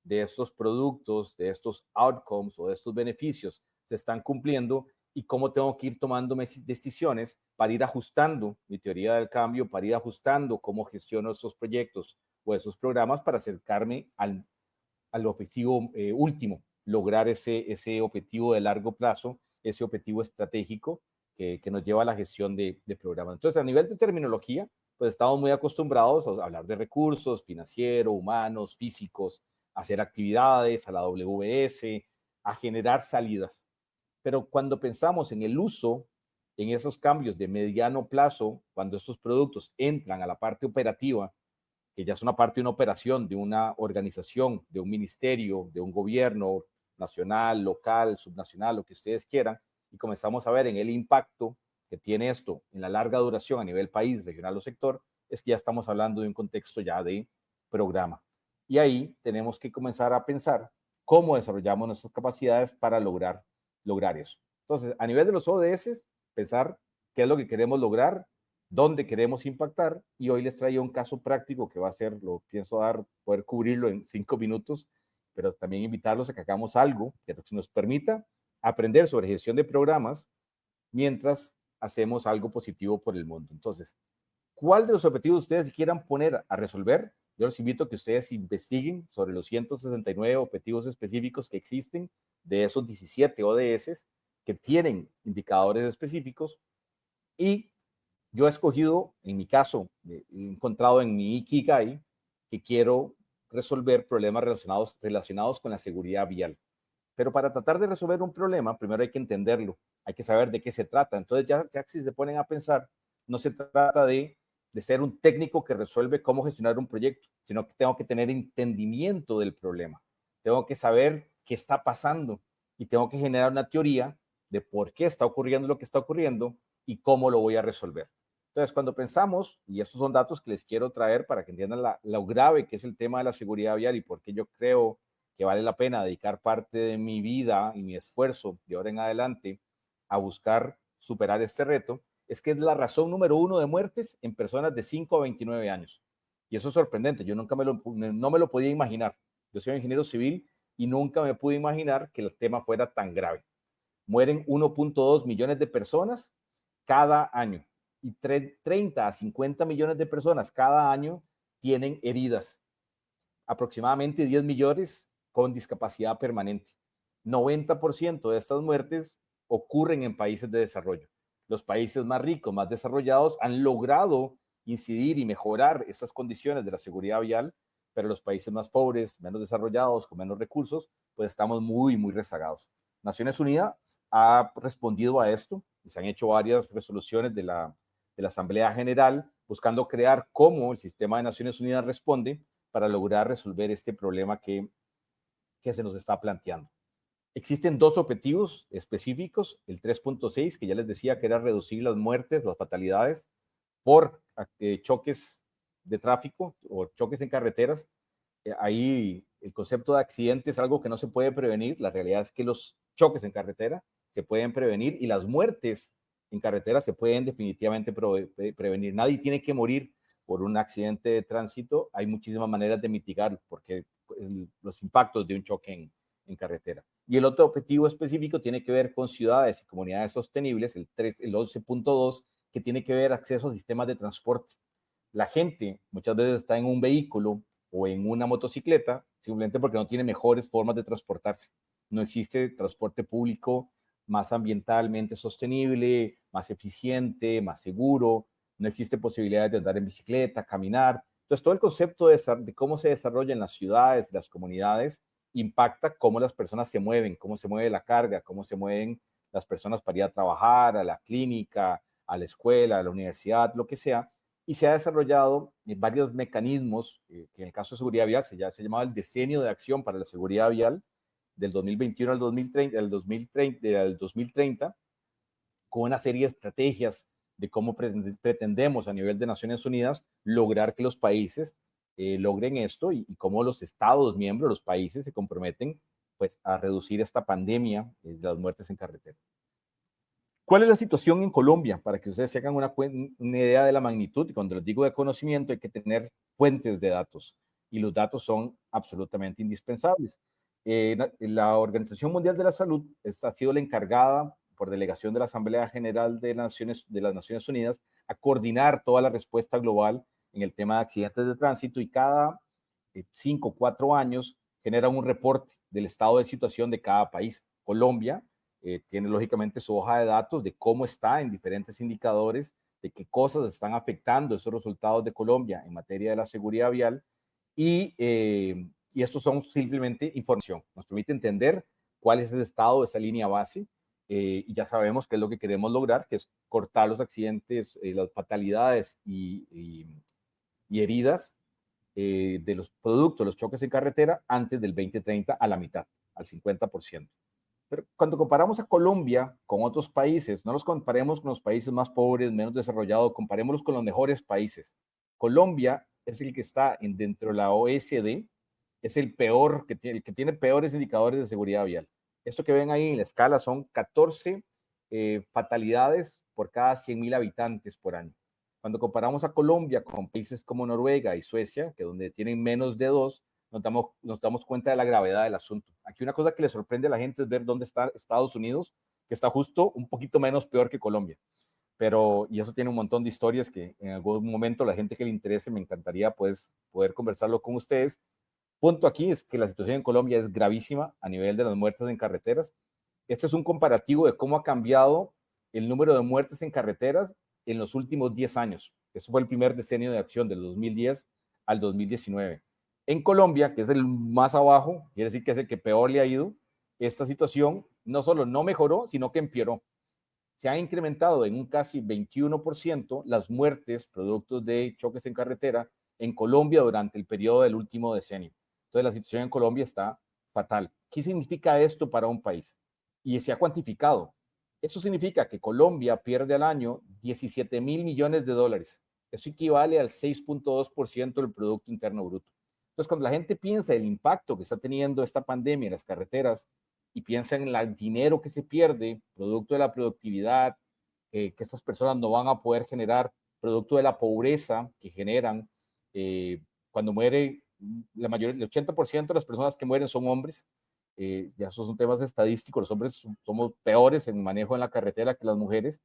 de estos productos, de estos outcomes o de estos beneficios se están cumpliendo, y cómo tengo que ir tomando decisiones para ir ajustando mi teoría del cambio, para ir ajustando cómo gestiono esos proyectos o esos programas para acercarme al objetivo último, lograr ese objetivo de largo plazo, ese objetivo estratégico que nos lleva a la gestión de programas. Entonces, a nivel de terminología, pues estamos muy acostumbrados a hablar de recursos financieros, humanos, físicos, a hacer actividades, a la WS, a generar salidas. Pero cuando pensamos en el uso, en esos cambios de mediano plazo, cuando estos productos entran a la parte operativa, que ya es una parte de una operación, de una organización, de un ministerio, de un gobierno nacional, local, subnacional, lo que ustedes quieran, y comenzamos a ver en el impacto que tiene esto en la larga duración a nivel país, regional o sector, es que ya estamos hablando de un contexto ya de programa. Y ahí tenemos que comenzar a pensar cómo desarrollamos nuestras capacidades para lograr eso. Entonces, a nivel de los ODS, pensar qué es lo que queremos lograr dónde queremos impactar, y hoy les traigo un caso práctico que va a ser, lo pienso poder cubrirlo en 5 minutos, pero también invitarlos a que hagamos algo que nos permita aprender sobre gestión de programas mientras hacemos algo positivo por el mundo. Entonces, ¿cuál de los objetivos ustedes quieran poner a resolver? Yo los invito a que ustedes investiguen sobre los 169 objetivos específicos que existen, de esos 17 ODS que tienen indicadores específicos, y yo he escogido, en mi caso, he encontrado en mi Ikigai que quiero resolver problemas relacionados con la seguridad vial. Pero para tratar de resolver un problema, primero hay que entenderlo, hay que saber de qué se trata. Entonces ya si se ponen a pensar, no se trata de ser un técnico que resuelve cómo gestionar un proyecto, sino que tengo que tener entendimiento del problema. Tengo que saber qué está pasando y tengo que generar una teoría de por qué está ocurriendo lo que está ocurriendo y cómo lo voy a resolver. Entonces, cuando pensamos, y estos son datos que les quiero traer para que entiendan lo grave que es el tema de la seguridad vial y por qué yo creo que vale la pena dedicar parte de mi vida y mi esfuerzo de ahora en adelante a buscar superar este reto, es que es la razón número 1 de muertes en personas de 5 a 29 años. Y eso es sorprendente, yo nunca no me lo podía imaginar. Yo soy ingeniero civil y nunca me pude imaginar que el tema fuera tan grave. Mueren 1.2 millones de personas cada año y 30 a 50 millones de personas cada año tienen heridas. Aproximadamente 10 millones con discapacidad permanente. 90% de estas muertes ocurren en países de desarrollo. Los países más ricos, más desarrollados, han logrado incidir y mejorar esas condiciones de la seguridad vial, pero los países más pobres, menos desarrollados, con menos recursos, pues estamos muy, muy rezagados. Naciones Unidas ha respondido a esto y se han hecho varias resoluciones de la Asamblea General buscando crear cómo el sistema de Naciones Unidas responde para lograr resolver este problema que se nos está planteando. Existen 2 objetivos específicos, el 3.6, que ya les decía que era reducir las muertes, las fatalidades por choques de tráfico o choques en carreteras. Ahí el concepto de accidente es algo que no se puede prevenir. La realidad es que los choques en carretera se pueden prevenir y las muertes en carretera se pueden definitivamente prevenir. Nadie tiene que morir por un accidente de tránsito. Hay muchísimas maneras de mitigarlo porque los impactos de un choque en carretera. Y el otro objetivo específico tiene que ver con ciudades y comunidades sostenibles, el 11.2, que tiene que ver acceso a sistemas de transporte. La gente muchas veces está en un vehículo o en una motocicleta simplemente porque no tiene mejores formas de transportarse. No existe transporte público más ambientalmente sostenible, más eficiente, más seguro. No existe posibilidades de andar en bicicleta, caminar. Entonces, todo el concepto de cómo se desarrolla en las ciudades, las comunidades, impacta cómo las personas se mueven, cómo se mueve la carga, cómo se mueven las personas para ir a trabajar, a la clínica, a la escuela, a la universidad, lo que sea. Y se ha desarrollado varios mecanismos, que en el caso de seguridad vial se llamaba el Decenio de Acción para la Seguridad Vial, del 2021 al 2030, con una serie de estrategias de cómo pretendemos a nivel de Naciones Unidas lograr que los países logren esto y cómo los Estados miembros, los países se comprometen pues a reducir esta pandemia de las muertes en carretera. ¿Cuál es la situación en Colombia? Para que ustedes se hagan una idea de la magnitud. Y cuando les digo de conocimiento, hay que tener fuentes de datos. Y los datos son absolutamente indispensables. La Organización Mundial de la Salud ha sido la encargada, por delegación de la Asamblea General de las Naciones Unidas, a coordinar toda la respuesta global en el tema de accidentes de tránsito. Y cada 5 o 4 años genera un reporte del estado de situación de cada país. Colombia tiene lógicamente su hoja de datos de cómo está en diferentes indicadores, de qué cosas están afectando esos resultados de Colombia en materia de la seguridad vial y estos son simplemente información. Nos permite entender cuál es el estado de esa línea base y ya sabemos qué es lo que queremos lograr, que es cortar los accidentes, las fatalidades y heridas de los productos, los choques en carretera antes del 2030 a la mitad, al 50%. Pero cuando comparamos a Colombia con otros países, no los comparemos con los países más pobres, menos desarrollados, comparémoslos con los mejores países. Colombia es el que está dentro de la OECD, es el que tiene peores indicadores de seguridad vial. Esto que ven ahí en la escala son 14 fatalidades por cada 100,000 habitantes por año. Cuando comparamos a Colombia con países como Noruega y Suecia, que donde tienen menos de 2, nos damos cuenta de la gravedad del asunto. Aquí una cosa que le sorprende a la gente es ver dónde está Estados Unidos, que está justo un poquito menos peor que Colombia. Y eso tiene un montón de historias que en algún momento la gente que le interese me encantaría pues poder conversarlo con ustedes. Punto aquí es que la situación en Colombia es gravísima a nivel de las muertes en carreteras. Este es un comparativo de cómo ha cambiado el número de muertes en carreteras en los últimos 10 años. Eso fue el primer decenio de acción, del 2010 al 2019. En Colombia, que es el más abajo, quiere decir que es el que peor le ha ido, esta situación no solo no mejoró, sino que empeoró. Se ha incrementado en un casi 21% las muertes producto de choques en carretera en Colombia durante el periodo del último decenio. Entonces la situación en Colombia está fatal. ¿Qué significa esto para un país? Y se ha cuantificado. Eso significa que Colombia pierde al año 17,000 millones de dólares. Eso equivale al 6.2% del Producto Interno Bruto. Entonces, cuando la gente piensa el impacto que está teniendo esta pandemia en las carreteras y piensa en el dinero que se pierde, producto de la productividad, que estas personas no van a poder generar, producto de la pobreza que generan, cuando muere, el 80% de las personas que mueren son hombres. Ya esos son temas estadísticos, los hombres somos peores en manejo en la carretera que las mujeres,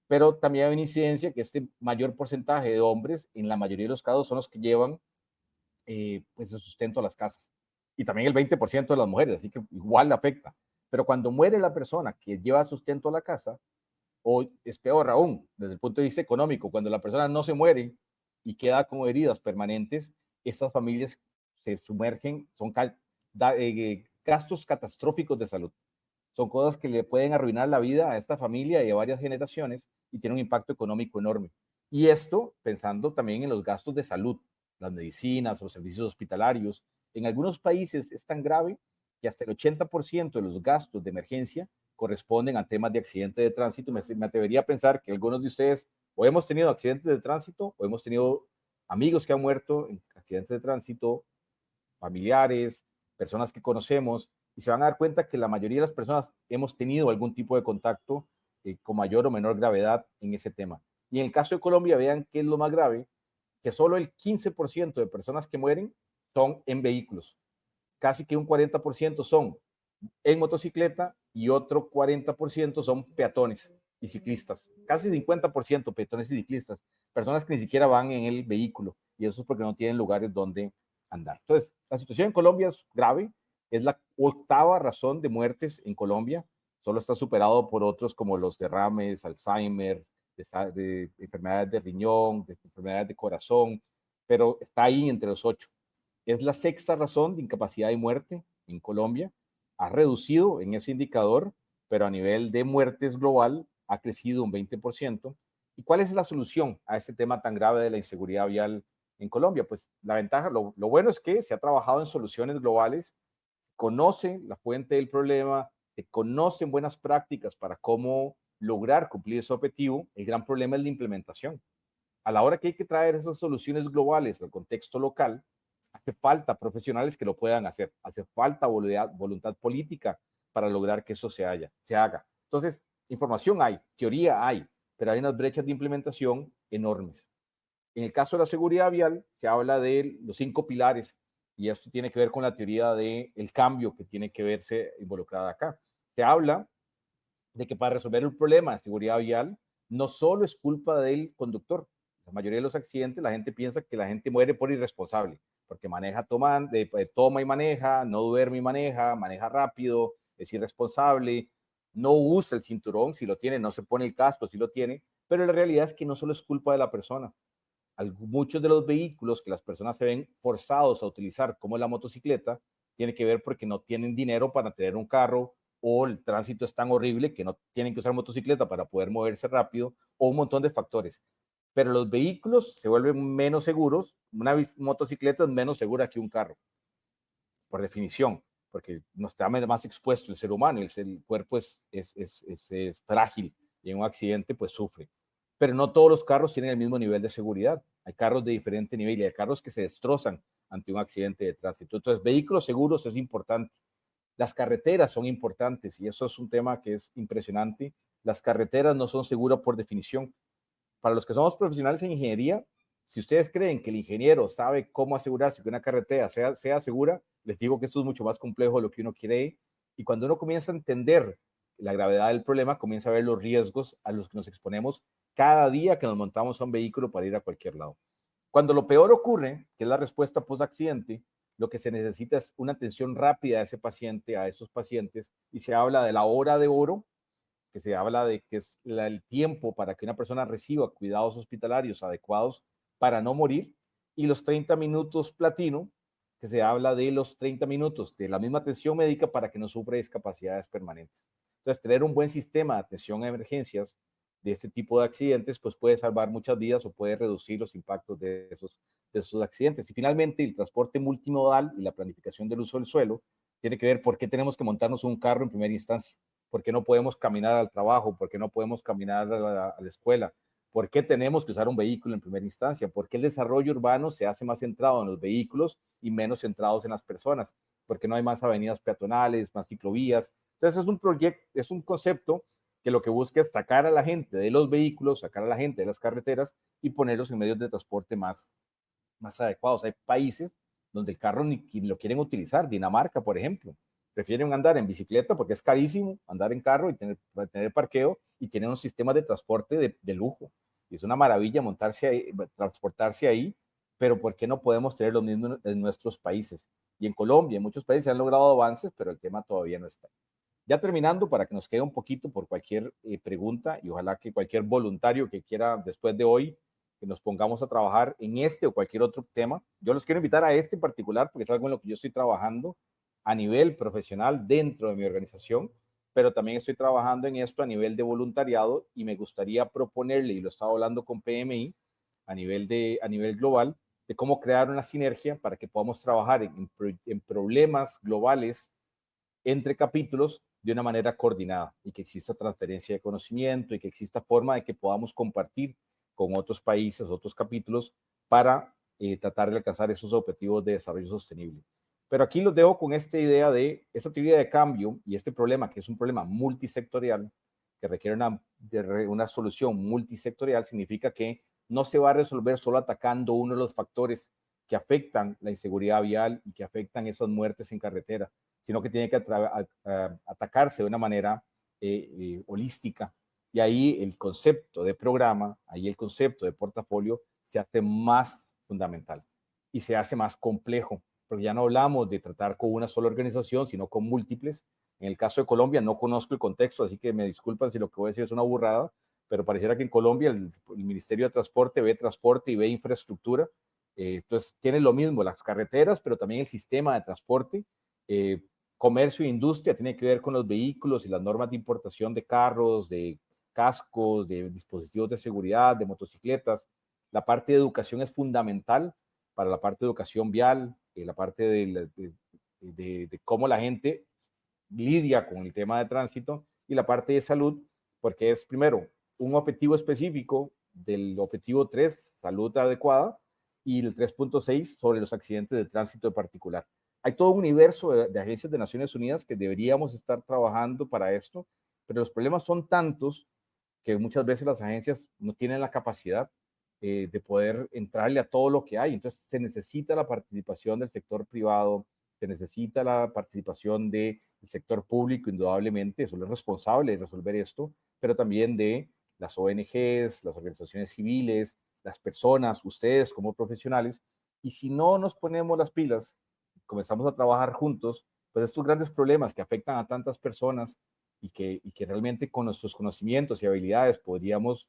pero también hay una incidencia que este mayor porcentaje de hombres, en la mayoría de los casos, son los que llevan pues el sustento a las casas. Y también el 20% de las mujeres, así que igual le afecta. Pero cuando muere la persona que lleva sustento a la casa, o es peor aún, desde el punto de vista económico, cuando la persona no se muere y queda con heridas permanentes, estas familias se sumergen, son gastos catastróficos de salud. Son cosas que le pueden arruinar la vida a esta familia y a varias generaciones y tiene un impacto económico enorme. Y esto pensando también en los gastos de salud, las medicinas, los servicios hospitalarios. En algunos países es tan grave que hasta el 80% de los gastos de emergencia corresponden a temas de accidente de tránsito. Me atrevería a pensar que algunos de ustedes o hemos tenido accidentes de tránsito o hemos tenido amigos que han muerto en accidentes de tránsito, familiares, personas que conocemos, y se van a dar cuenta que la mayoría de las personas hemos tenido algún tipo de contacto con mayor o menor gravedad en ese tema. Y en el caso de Colombia, vean qué es lo más grave, que solo el 15% de personas que mueren son en vehículos. Casi que un 40% son en motocicleta y otro 40% son peatones y ciclistas. Casi 50% peatones y ciclistas. Personas que ni siquiera van en el vehículo y eso es porque no tienen lugares donde andar. Entonces, la situación en Colombia es grave. Es la 8ª razón de muertes en Colombia. Solo está superado por otros como los derrames, Alzheimer, de enfermedades de riñón, de enfermedades de corazón, pero está ahí entre los 8. Es la 6ª razón de incapacidad y muerte en Colombia. Ha reducido en ese indicador, pero a nivel de muertes global ha crecido un 20%. ¿Y cuál es la solución a este tema tan grave de la inseguridad vial en Colombia? Pues la ventaja, lo bueno es que se ha trabajado en soluciones globales, conoce la fuente del problema, se conocen buenas prácticas para cómo lograr cumplir ese objetivo. El gran problema es la implementación. A la hora que hay que traer esas soluciones globales al contexto local, hace falta profesionales que lo puedan hacer, hace falta voluntad política para lograr que eso se haga. Entonces, información hay, teoría hay, pero hay unas brechas de implementación enormes. En el caso de la seguridad vial, se habla de los 5 pilares y esto tiene que ver con la teoría del cambio que tiene que verse involucrada acá. Se habla de que para resolver el problema de seguridad vial no solo es culpa del conductor. La mayoría de los accidentes la gente piensa que la gente muere por irresponsable, porque toma y maneja, no duerme y maneja rápido, es irresponsable, no usa el cinturón, si lo tiene, no se pone el casco, si lo tiene, pero la realidad es que no solo es culpa de la persona. Muchos de los vehículos que las personas se ven forzados a utilizar, como la motocicleta, tiene que ver porque no tienen dinero para tener un carro o el tránsito es tan horrible que no tienen que usar motocicleta para poder moverse rápido o un montón de factores. Pero los vehículos se vuelven menos seguros, una motocicleta es menos segura que un carro, por definición, porque no está más expuesto el ser humano, el cuerpo es frágil y en un accidente pues sufre. Pero no todos los carros tienen el mismo nivel de seguridad. Hay carros de diferente nivel y hay carros que se destrozan ante un accidente de tránsito. Entonces, vehículos seguros es importante. Las carreteras son importantes y eso es un tema que es impresionante. Las carreteras no son seguras por definición. para los que somos profesionales en ingeniería, si ustedes creen que el ingeniero sabe cómo asegurarse que una carretera sea segura, les digo que esto es mucho más complejo de lo que uno cree. Y cuando uno comienza a entender la gravedad del problema, comienza a ver los riesgos a los que nos exponemos cada día que nos montamos a un vehículo para ir a cualquier lado. Cuando lo peor ocurre, que es la respuesta post-accidente, lo que se necesita es una atención rápida a ese paciente, a esos pacientes, y se habla de la hora de oro, que se habla de que es el tiempo para que una persona reciba cuidados hospitalarios adecuados para no morir, y los 30 minutos platino, que se habla de los 30 minutos de la misma atención médica para que no sufra discapacidades permanentes. Entonces, tener un buen sistema de atención a emergencias de este tipo de accidentes, pues puede salvar muchas vidas o puede reducir los impactos de esos accidentes. Y finalmente, el transporte multimodal y la planificación del uso del suelo tiene que ver por qué tenemos que montarnos un carro en primera instancia, por qué no podemos caminar al trabajo, por qué no podemos caminar a la escuela, por qué tenemos que usar un vehículo en primera instancia, por qué el desarrollo urbano se hace más centrado en los vehículos y menos centrados en las personas, porque no hay más avenidas peatonales, más ciclovías. Entonces es un proyecto, es un concepto que lo que busca es sacar a la gente de los vehículos, sacar a la gente de las carreteras y ponerlos en medios de transporte más adecuados. Hay países donde el carro ni lo quieren utilizar. Dinamarca, por ejemplo, prefieren andar en bicicleta porque es carísimo andar en carro y tener parqueo, y tienen un sistema de transporte de lujo. Y es una maravilla montarse ahí, transportarse ahí, pero ¿por qué no podemos tener lo mismo en nuestros países? Y en Colombia, en muchos países se han logrado avances, pero el tema todavía no está. Ya terminando, para que nos quede un poquito por cualquier pregunta, y ojalá que cualquier voluntario que quiera después de hoy que nos pongamos a trabajar en este o cualquier otro tema. Yo los quiero invitar a este en particular porque es algo en lo que yo estoy trabajando a nivel profesional dentro de mi organización, pero también estoy trabajando en esto a nivel de voluntariado, y me gustaría proponerle, y lo estaba hablando con PMI a nivel global, de cómo crear una sinergia para que podamos trabajar en problemas globales entre capítulos de una manera coordinada, y que exista transferencia de conocimiento y que exista forma de que podamos compartir con otros países, otros capítulos, para tratar de alcanzar esos objetivos de desarrollo sostenible. Pero aquí los dejo con esta idea de esta teoría de cambio y este problema, que es un problema multisectorial, que requiere una solución multisectorial. Significa que no se va a resolver solo atacando uno de los factores que afectan la inseguridad vial y que afectan esas muertes en carretera, sino que tiene que atacarse de una manera holística. Y ahí el concepto de programa, ahí el concepto de portafolio se hace más fundamental y se hace más complejo, porque ya no hablamos de tratar con una sola organización, sino con múltiples. En el caso de Colombia, no conozco el contexto, así que me disculpan si lo que voy a decir es una burrada, pero pareciera que en Colombia el Ministerio de Transporte ve transporte y ve infraestructura. Entonces, tiene lo mismo las carreteras, pero también el sistema de transporte. Comercio e industria tiene que ver con los vehículos y las normas de importación de carros, de cascos, de dispositivos de seguridad, de motocicletas. La parte de educación es fundamental para la parte de educación vial, la parte de cómo la gente lidia con el tema de tránsito, y la parte de salud, porque es primero un objetivo específico del objetivo 3, salud adecuada, y el 3.6 sobre los accidentes de tránsito en particular. Hay todo un universo de agencias de Naciones Unidas que deberíamos estar trabajando para esto, pero los problemas son tantos que muchas veces las agencias no tienen la capacidad de poder entrarle a todo lo que hay. Entonces se necesita la participación del sector privado, se necesita la participación del sector público, indudablemente, eso es responsable de resolver esto, pero también de las ONGs, las organizaciones civiles, las personas, ustedes como profesionales. Y si no nos ponemos las pilas, comenzamos a trabajar juntos, pues estos grandes problemas que afectan a tantas personas y que realmente con nuestros conocimientos y habilidades podríamos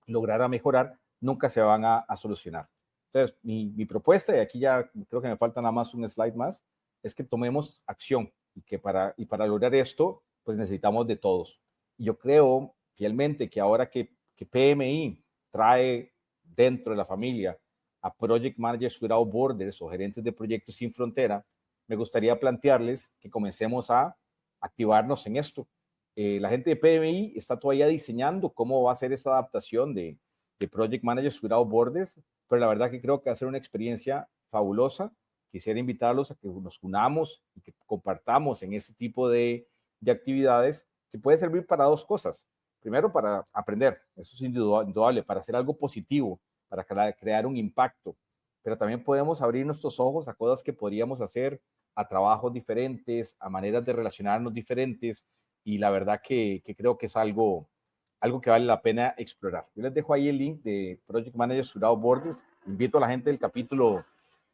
lograr a mejorar, nunca se van a solucionar. Entonces, mi propuesta, y aquí ya creo que me falta nada más un slide más, es que tomemos acción, y que para lograr esto, pues necesitamos de todos. Y yo creo fielmente que ahora que PMI trae dentro de la familia a Project Managers Without Borders o gerentes de proyectos sin frontera, me gustaría plantearles que comencemos a activarnos en esto. La gente de PMI está todavía diseñando cómo va a ser esa adaptación de Project Managers Without Borders, pero la verdad que creo que va a ser una experiencia fabulosa. Quisiera invitarlos a que nos unamos y que compartamos en este tipo de actividades, que puede servir para dos cosas. primero para aprender, eso es indudable, para hacer algo positivo, para crear un impacto, pero también podemos abrir nuestros ojos a cosas que podríamos hacer, a trabajos diferentes, a maneras de relacionarnos diferentes, y la verdad que creo que es algo que vale la pena explorar. Yo les dejo ahí el link de Project Managers Without Borders. Invito a la gente del capítulo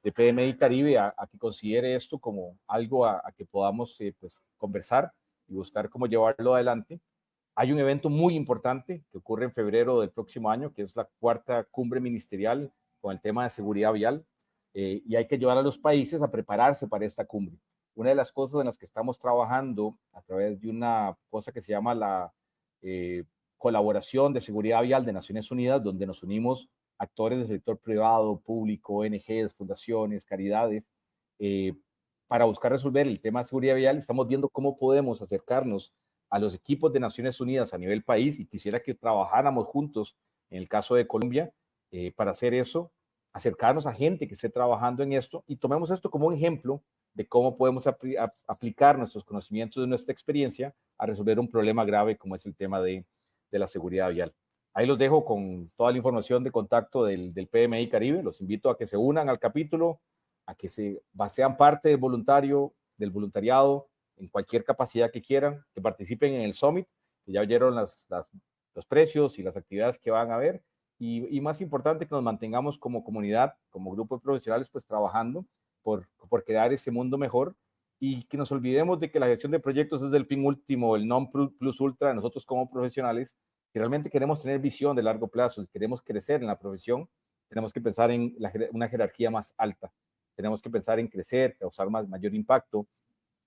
de PMI Caribe a que considere esto como algo a que podamos pues, conversar y buscar cómo llevarlo adelante. Hay un evento muy importante que ocurre en febrero del próximo año, que es la 4ª cumbre ministerial con el tema de seguridad vial, y hay que ayudar a los países a prepararse para esta cumbre. Una de las cosas en las que estamos trabajando a través de una cosa que se llama la colaboración de seguridad vial de Naciones Unidas, donde nos unimos actores del sector privado, público, ONGs, fundaciones, caridades, para buscar resolver el tema de seguridad vial. Estamos viendo cómo podemos acercarnos a los equipos de Naciones Unidas a nivel país, y quisiera que trabajáramos juntos en el caso de Colombia para hacer eso, acercarnos a gente que esté trabajando en esto, y tomemos esto como un ejemplo de cómo podemos aplicar nuestros conocimientos de nuestra experiencia a resolver un problema grave como es el tema de la seguridad vial. Ahí los dejo con toda la información de contacto del PMI Caribe. Los invito a que se unan al capítulo, a que sean parte del voluntariado, en cualquier capacidad que quieran, que participen en el Summit, que ya oyeron los precios y las actividades que van a haber, y más importante, que nos mantengamos como comunidad, como grupo de profesionales, pues trabajando por crear ese mundo mejor, y que nos olvidemos de que la gestión de proyectos es el fin último, el non plus ultra de nosotros como profesionales. Si realmente queremos tener visión de largo plazo, si queremos crecer en la profesión, tenemos que pensar en una jerarquía más alta, tenemos que pensar en crecer, causar mayor impacto,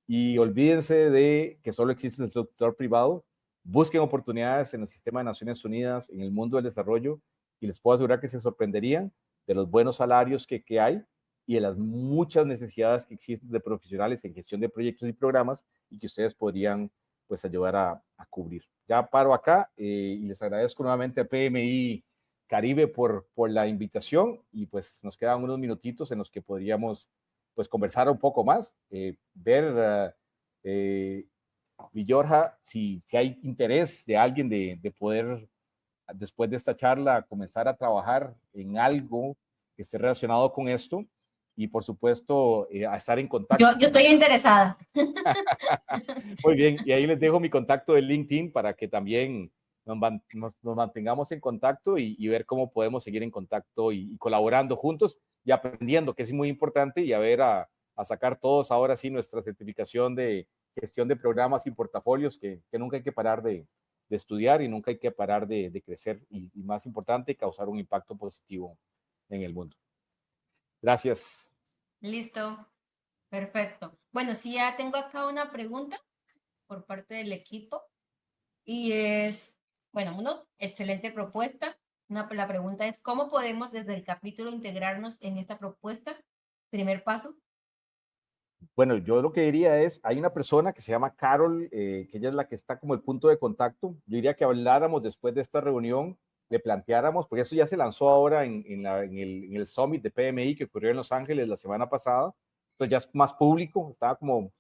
y olvídense de que solo existe el sector privado. Busquen oportunidades en el sistema de Naciones Unidas, en el mundo del desarrollo, y les puedo asegurar que se sorprenderían de los buenos salarios que hay y de las muchas necesidades que existen de profesionales en gestión de proyectos y programas, y que ustedes podrían pues ayudar a cubrir. Ya paro acá y les agradezco nuevamente a PMI Caribe por la invitación, y pues nos quedan unos minutitos en los que podríamos pues conversar un poco más, ver, Villorja, si hay interés de alguien de poder, después de esta charla, comenzar a trabajar en algo que esté relacionado con esto, y por supuesto a estar en contacto. Yo estoy interesada. Muy bien, y ahí les dejo mi contacto de LinkedIn para que también nos mantengamos en contacto, y ver cómo podemos seguir en contacto y colaborando juntos y aprendiendo, que es muy importante, y a sacar todos ahora sí nuestra certificación de gestión de programas y portafolios, que nunca hay que parar de estudiar, y nunca hay que parar de crecer, y más importante, causar un impacto positivo en el mundo. Gracias. Listo, perfecto. Bueno, sí, ya tengo acá una pregunta por parte del equipo, y es, bueno, excelente propuesta. La pregunta es, ¿cómo podemos desde el capítulo integrarnos en esta propuesta? Primer paso. Bueno, yo lo que diría es, hay una persona que se llama Carol, que ella es la que está como el punto de contacto. Yo diría que habláramos después de esta reunión, le planteáramos, porque eso ya se lanzó ahora en el Summit de PMI que ocurrió en Los Ángeles la semana pasada. Entonces ya es más público,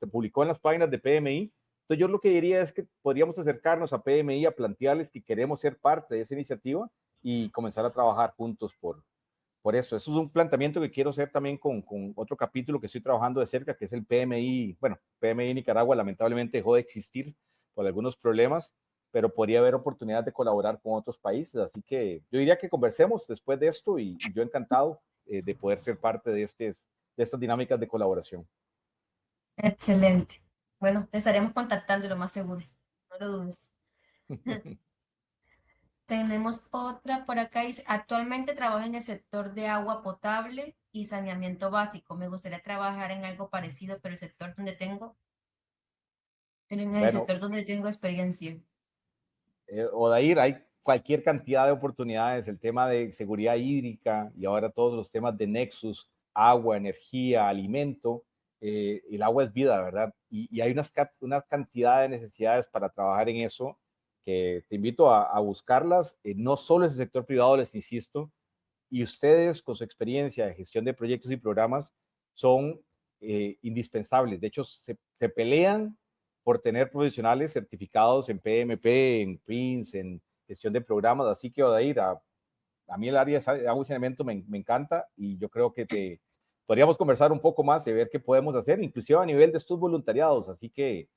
se publicó en las páginas de PMI. Entonces yo lo que diría es que podríamos acercarnos a PMI a plantearles que queremos ser parte de esa iniciativa y comenzar a trabajar juntos por eso. Eso es un planteamiento que quiero hacer también con otro capítulo que estoy trabajando de cerca, que es el PMI. Bueno, PMI Nicaragua lamentablemente dejó de existir por algunos problemas, pero podría haber oportunidades de colaborar con otros países. Así que yo diría que conversemos después de esto, y yo encantado de poder ser parte de estas dinámicas de colaboración. Excelente. Bueno, te estaremos contactando, lo más seguro. No lo dudes. Tenemos otra por acá. Dice, actualmente trabajo en el sector de agua potable y saneamiento básico. Me gustaría trabajar en algo parecido, pero en el Bueno, sector donde tengo experiencia. Odair, hay cualquier cantidad de oportunidades, el tema de seguridad hídrica, y ahora todos los temas de nexus, agua, energía, alimento. El agua es vida, ¿verdad? Y hay una cantidad de necesidades para trabajar en eso, que te invito a buscarlas. No solo es el sector privado, les insisto, y ustedes con su experiencia de gestión de proyectos y programas son indispensables. De hecho, se pelean por tener profesionales certificados en PMP, en Prince, en gestión de programas. Así que, Odair, a mí el área de agua y saneamiento me encanta y yo creo que podríamos conversar un poco más de ver qué podemos hacer, inclusive a nivel de estos voluntariados. Así que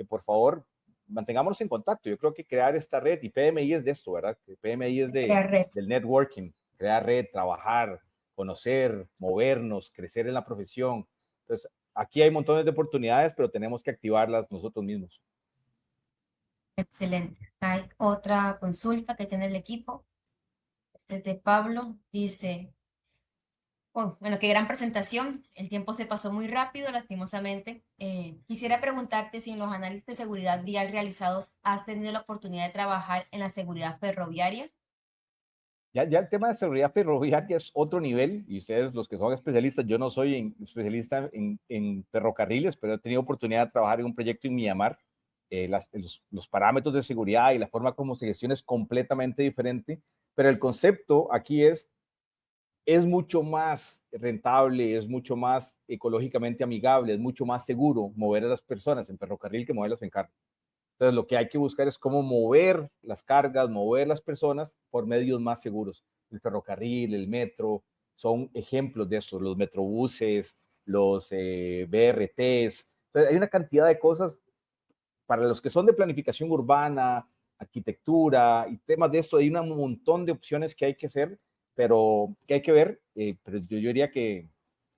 por favor, mantengámonos en contacto. Yo creo que crear esta red, y PMI es de esto, ¿verdad? PMI es Crear red. del networking, crear red, trabajar, conocer, movernos, crecer en la profesión. Entonces, aquí hay montones de oportunidades, pero tenemos que activarlas nosotros mismos. Excelente. Hay otra consulta que tiene el equipo. Este es de Pablo. Dice, oh, bueno, qué gran presentación. El tiempo se pasó muy rápido, lastimosamente. Quisiera preguntarte si en los análisis de seguridad vial realizados has tenido la oportunidad de trabajar en la seguridad ferroviaria. Ya el tema de seguridad ferroviaria es otro nivel, y ustedes, los que son especialistas, yo no soy especialista en ferrocarriles, pero he tenido oportunidad de trabajar en un proyecto en Myanmar. Los parámetros de seguridad y la forma como se gestiona es completamente diferente, pero el concepto aquí es mucho más rentable, es mucho más ecológicamente amigable, es mucho más seguro mover a las personas en ferrocarril que moverlas en carro. Entonces, lo que hay que buscar es cómo mover las cargas, mover las personas por medios más seguros. El ferrocarril, el metro, son ejemplos de eso, los metrobuses, los BRTs. Entonces, hay una cantidad de cosas para los que son de planificación urbana, arquitectura y temas de esto. Hay un montón de opciones que hay que hacer, pero que hay que ver, pero yo diría que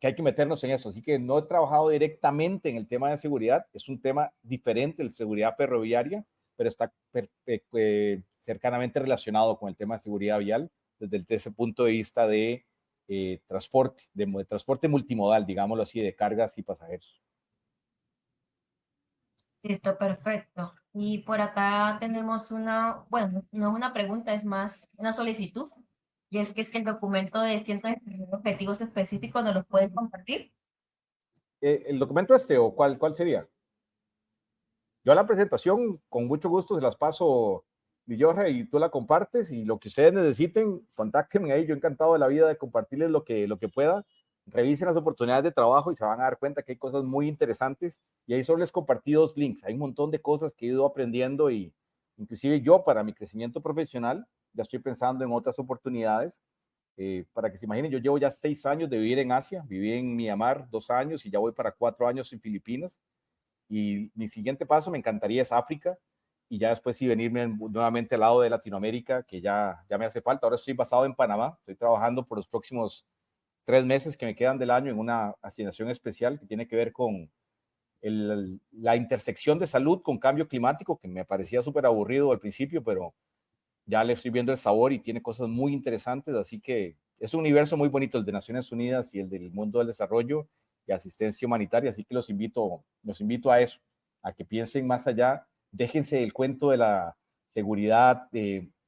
hay que meternos en eso. Así que no he trabajado directamente en el tema de seguridad, es un tema diferente de seguridad ferroviaria, pero está cercanamente relacionado con el tema de seguridad vial desde ese punto de vista de transporte, de transporte multimodal, digámoslo así, de cargas y pasajeros. Listo, perfecto. Y por acá tenemos una, bueno, no es una pregunta, es más una solicitud. Y es que el documento de 119 objetivos específicos nos los pueden compartir. ¿El documento o cuál sería? Yo la presentación, con mucho gusto, se las paso, Villorra, y tú la compartes, y lo que ustedes necesiten, contáctenme ahí. Yo encantado de la vida de compartirles lo que pueda. Revisen las oportunidades de trabajo y se van a dar cuenta que hay cosas muy interesantes, y ahí solo les compartí 2 links. Hay un montón de cosas que he ido aprendiendo, y inclusive yo, para mi crecimiento profesional, ya estoy pensando en otras oportunidades. Para que se imaginen, yo llevo ya 6 años de vivir en Asia. Viví en Myanmar 2 años y ya voy para 4 años en Filipinas. Y mi siguiente paso me encantaría es África, y ya después sí venirme nuevamente al lado de Latinoamérica, que ya me hace falta. Ahora estoy basado en Panamá, estoy trabajando por los próximos 3 meses que me quedan del año en una asignación especial que tiene que ver con la intersección de salud con cambio climático, que me parecía súper aburrido al principio, pero ya le estoy viendo el sabor y tiene cosas muy interesantes. Así que es un universo muy bonito el de Naciones Unidas y el del mundo del desarrollo y asistencia humanitaria. Así que los invito a eso, a que piensen más allá, déjense el cuento de la seguridad.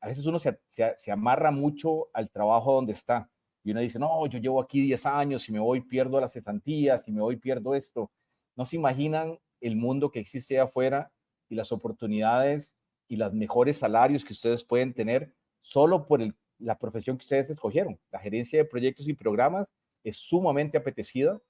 A veces uno se amarra mucho al trabajo donde está, y uno dice, no, yo llevo aquí 10 años, si me voy pierdo las cesantías, si me voy pierdo esto. No se imaginan el mundo que existe afuera y las oportunidades y los mejores salarios que ustedes pueden tener solo por la profesión que ustedes escogieron. La gerencia de proyectos y programas es sumamente apetecida,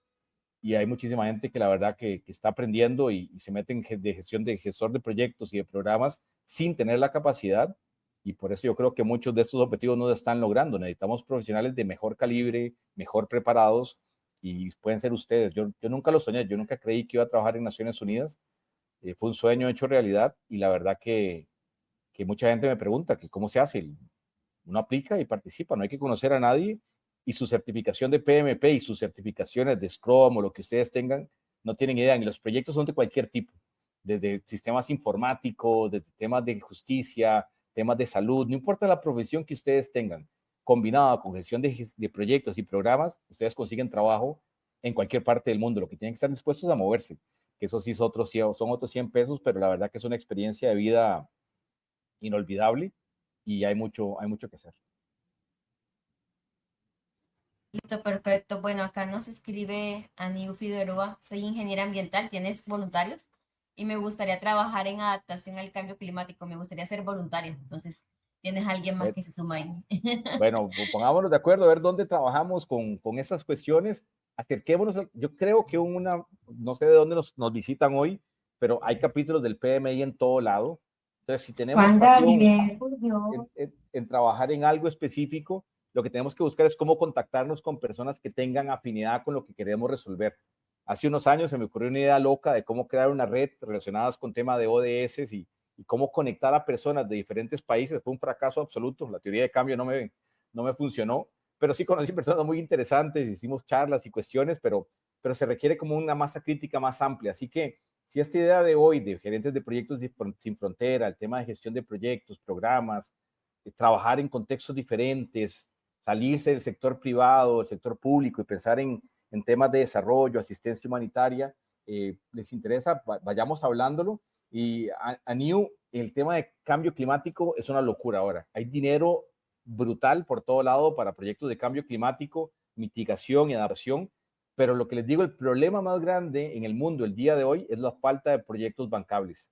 y hay muchísima gente que la verdad que está aprendiendo y se mete en de gestión de gestor de proyectos y de programas sin tener la capacidad, y por eso yo creo que muchos de estos objetivos no se están logrando. Necesitamos profesionales de mejor calibre, mejor preparados, y pueden ser ustedes. Yo nunca lo soñé, yo nunca creí que iba a trabajar en Naciones Unidas. Fue un sueño hecho realidad, y la verdad que mucha gente me pregunta que cómo se hace. Uno aplica y participa, no hay que conocer a nadie, y su certificación de PMP y sus certificaciones de Scrum o lo que ustedes tengan, no tienen idea. Y los proyectos son de cualquier tipo, desde sistemas informáticos, desde temas de justicia, temas de salud, no importa la profesión que ustedes tengan, combinado con gestión de proyectos y programas, ustedes consiguen trabajo en cualquier parte del mundo. Lo que tienen que estar dispuestos a moverse, que eso sí son otros 100 pesos, pero la verdad que es una experiencia de vida inolvidable, y hay mucho que hacer. Listo, perfecto. Bueno, acá nos escribe Aniu Figueroa. Soy ingeniera ambiental. ¿Tienes voluntarios? Y me gustaría trabajar en adaptación al cambio climático. Me gustaría ser voluntaria. Entonces, ¿tienes alguien más que se suma ahí? Bueno, pongámonos de acuerdo a ver dónde trabajamos con estas cuestiones. Acerquémonos. Yo creo que no sé de dónde nos visitan hoy, pero hay capítulos del PMI en todo lado. Entonces, si tenemos Wanda, pasión bien, por Dios. en trabajar en algo específico, lo que tenemos que buscar es cómo contactarnos con personas que tengan afinidad con lo que queremos resolver. Hace unos años se me ocurrió una idea loca de cómo crear una red relacionada con tema de ODS y cómo conectar a personas de diferentes países. Fue un fracaso absoluto. La teoría de cambio no me funcionó, pero sí conocí personas muy interesantes, hicimos charlas y cuestiones, pero se requiere como una masa crítica más amplia. Así que si esta idea de hoy de gerentes de proyectos sin frontera, el tema de gestión de proyectos, programas, trabajar en contextos diferentes, salirse del sector privado, del sector público y pensar en temas de desarrollo, asistencia humanitaria, les interesa, vayamos hablándolo. Y a New, el tema de cambio climático es una locura ahora. Hay dinero brutal por todo lado para proyectos de cambio climático, mitigación y adaptación, pero lo que les digo, el problema más grande en el mundo el día de hoy es la falta de proyectos bancables.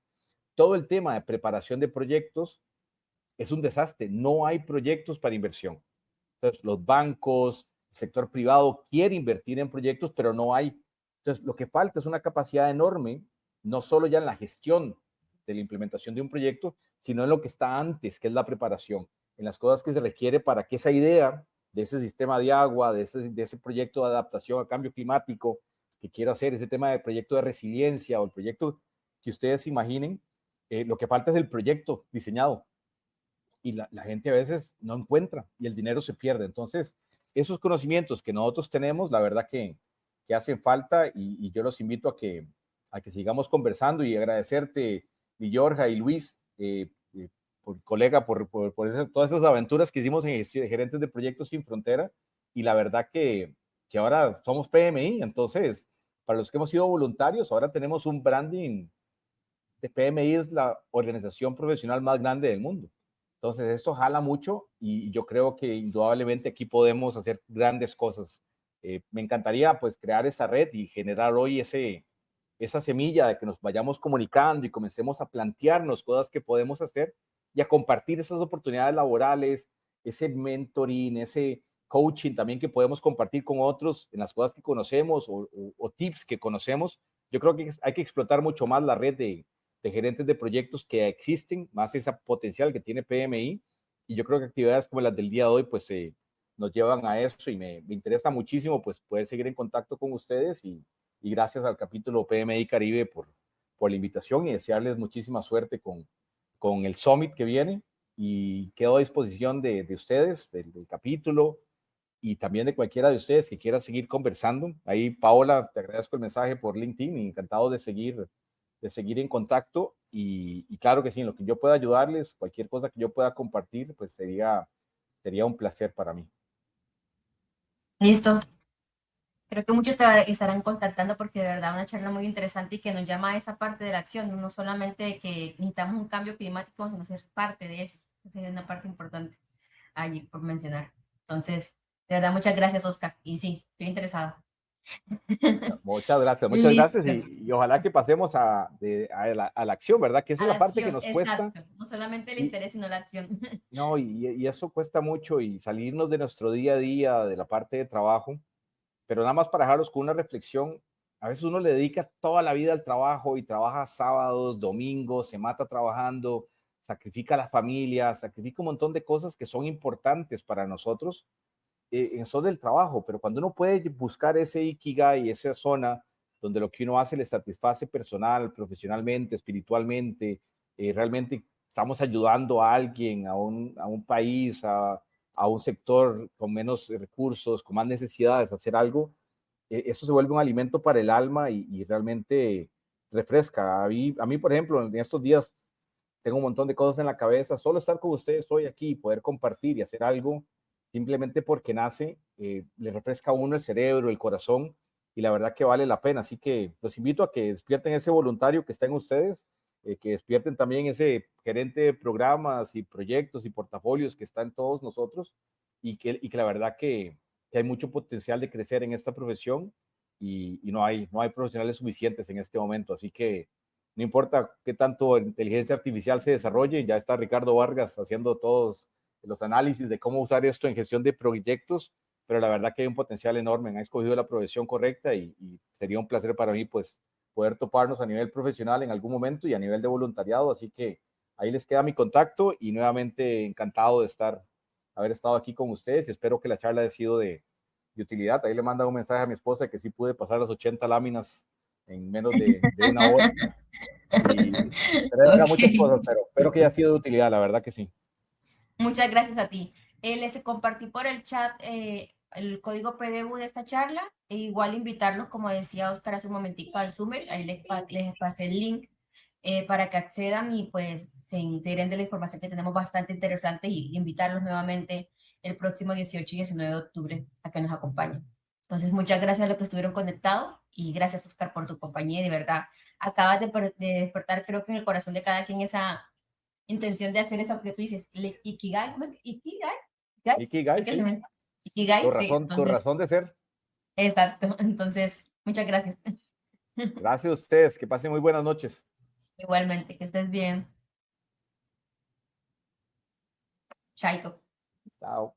Todo el tema de preparación de proyectos es un desastre. No hay proyectos para inversión. Entonces, los bancos, el sector privado quiere invertir en proyectos, pero no hay. Entonces, lo que falta es una capacidad enorme, no solo ya en la gestión de la implementación de un proyecto, sino en lo que está antes, que es la preparación, en las cosas que se requiere para que esa idea de ese sistema de agua, de ese proyecto de adaptación al cambio climático que quiero hacer, ese tema de proyecto de resiliencia o el proyecto que ustedes imaginen, lo que falta es el proyecto diseñado y la gente a veces no encuentra y el dinero se pierde. Entonces, esos conocimientos que nosotros tenemos, la verdad que hacen falta y yo los invito a que sigamos conversando y agradecerte, mi Jorge y Luis, por colega, por todas esas aventuras que hicimos en Gerentes de Proyectos Sin Frontera y la verdad que ahora somos PMI, entonces, para los que hemos sido voluntarios, ahora tenemos un branding de PMI, es la organización profesional más grande del mundo. Entonces, esto jala mucho y yo creo que indudablemente aquí podemos hacer grandes cosas. Me encantaría pues crear esa red y generar hoy esa semilla de que nos vayamos comunicando y comencemos a plantearnos cosas que podemos hacer y a compartir esas oportunidades laborales, ese mentoring, ese coaching también que podemos compartir con otros en las cosas que conocemos o tips que conocemos. Yo creo que hay que explotar mucho más la red de gerentes de proyectos que existen, más ese potencial que tiene PMI. Y yo creo que actividades como las del día de hoy, pues nos llevan a eso y me interesa muchísimo, pues poder seguir en contacto con ustedes y gracias al capítulo PMI Caribe por la invitación y desearles muchísima suerte con el Summit que viene y quedo a disposición de ustedes, del capítulo y también de cualquiera de ustedes que quiera seguir conversando. Ahí, Paola, te agradezco el mensaje por LinkedIn y encantado de seguir en contacto y claro que sí, en lo que yo pueda ayudarles, cualquier cosa que yo pueda compartir, pues sería un placer para mí. Listo. Creo que muchos estarán contactando porque de verdad una charla muy interesante y que nos llama a esa parte de la acción, no solamente que necesitamos un cambio climático, sino ser parte de eso. Entonces es una parte importante allí por mencionar. Entonces, de verdad, muchas gracias, Oscar. Y sí, estoy interesada. Muchas gracias Listo. y ojalá que pasemos a la acción, ¿verdad? Que esa A es la la parte que acción, nos cuesta. exacto. No solamente el Y, interés, sino la acción. no, y eso cuesta mucho y salirnos de nuestro día a día, de la parte de trabajo, pero nada más para dejarlos con una reflexión. A veces uno le dedica toda la vida al trabajo y trabaja sábados, domingos, se mata trabajando, sacrifica a la familia, sacrifica un montón de cosas que son importantes para nosotros en eso del trabajo, pero cuando uno puede buscar ese ikigai, esa zona donde lo que uno hace le satisface personal, profesionalmente, espiritualmente, realmente estamos ayudando a alguien, a un país, a un sector con menos recursos, con más necesidades, hacer algo, eso se vuelve un alimento para el alma y realmente refresca. A mí, por ejemplo, en estos días tengo un montón de cosas en la cabeza, solo estar con ustedes hoy aquí, poder compartir y hacer algo simplemente porque nace, le refresca a uno el cerebro, el corazón, y la verdad que vale la pena. Así que los invito a que despierten ese voluntario que está en ustedes, que despierten también ese gerente de programas y proyectos y portafolios que está en todos nosotros, y que la verdad que hay mucho potencial de crecer en esta profesión y no hay profesionales suficientes en este momento. Así que no importa qué tanto inteligencia artificial se desarrolle, ya está Ricardo Vargas haciendo todos los análisis de cómo usar esto en gestión de proyectos, pero la verdad que hay un potencial enorme, han escogido la profesión correcta y sería un placer para mí pues poder toparnos a nivel profesional en algún momento y a nivel de voluntariado. Así que ahí les queda mi contacto y nuevamente encantado de haber estado aquí con ustedes y espero que la charla haya sido de utilidad. Ahí le mando un mensaje a mi esposa que sí pude pasar las 80 láminas en menos de una hora. Y era muchas Ok. cosas, pero espero que haya sido de utilidad, la verdad que sí. Muchas gracias a ti. Les compartí por el chat el código PDU de esta charla e igual invitarlos, como decía Oscar hace un momentico, al Summit. Ahí les pasé el link para que accedan y pues se integren de la información que tenemos bastante interesante y invitarlos nuevamente el próximo 18 y 19 de octubre a que nos acompañen. Entonces, muchas gracias a los que estuvieron conectados y gracias, Oscar, por tu compañía. Y de verdad, acabas de despertar, creo que en el corazón de cada quien esa intención de hacer eso que tú dices, Ikigai, ¿cómo es? Ikigai, Ikigai, creo que se sí, me... Ikigai, sí, tu entonces, razón de ser. exacto, entonces, muchas gracias. Gracias a ustedes, que pasen muy buenas noches. Igualmente, que estés bien. Chaito. Chao.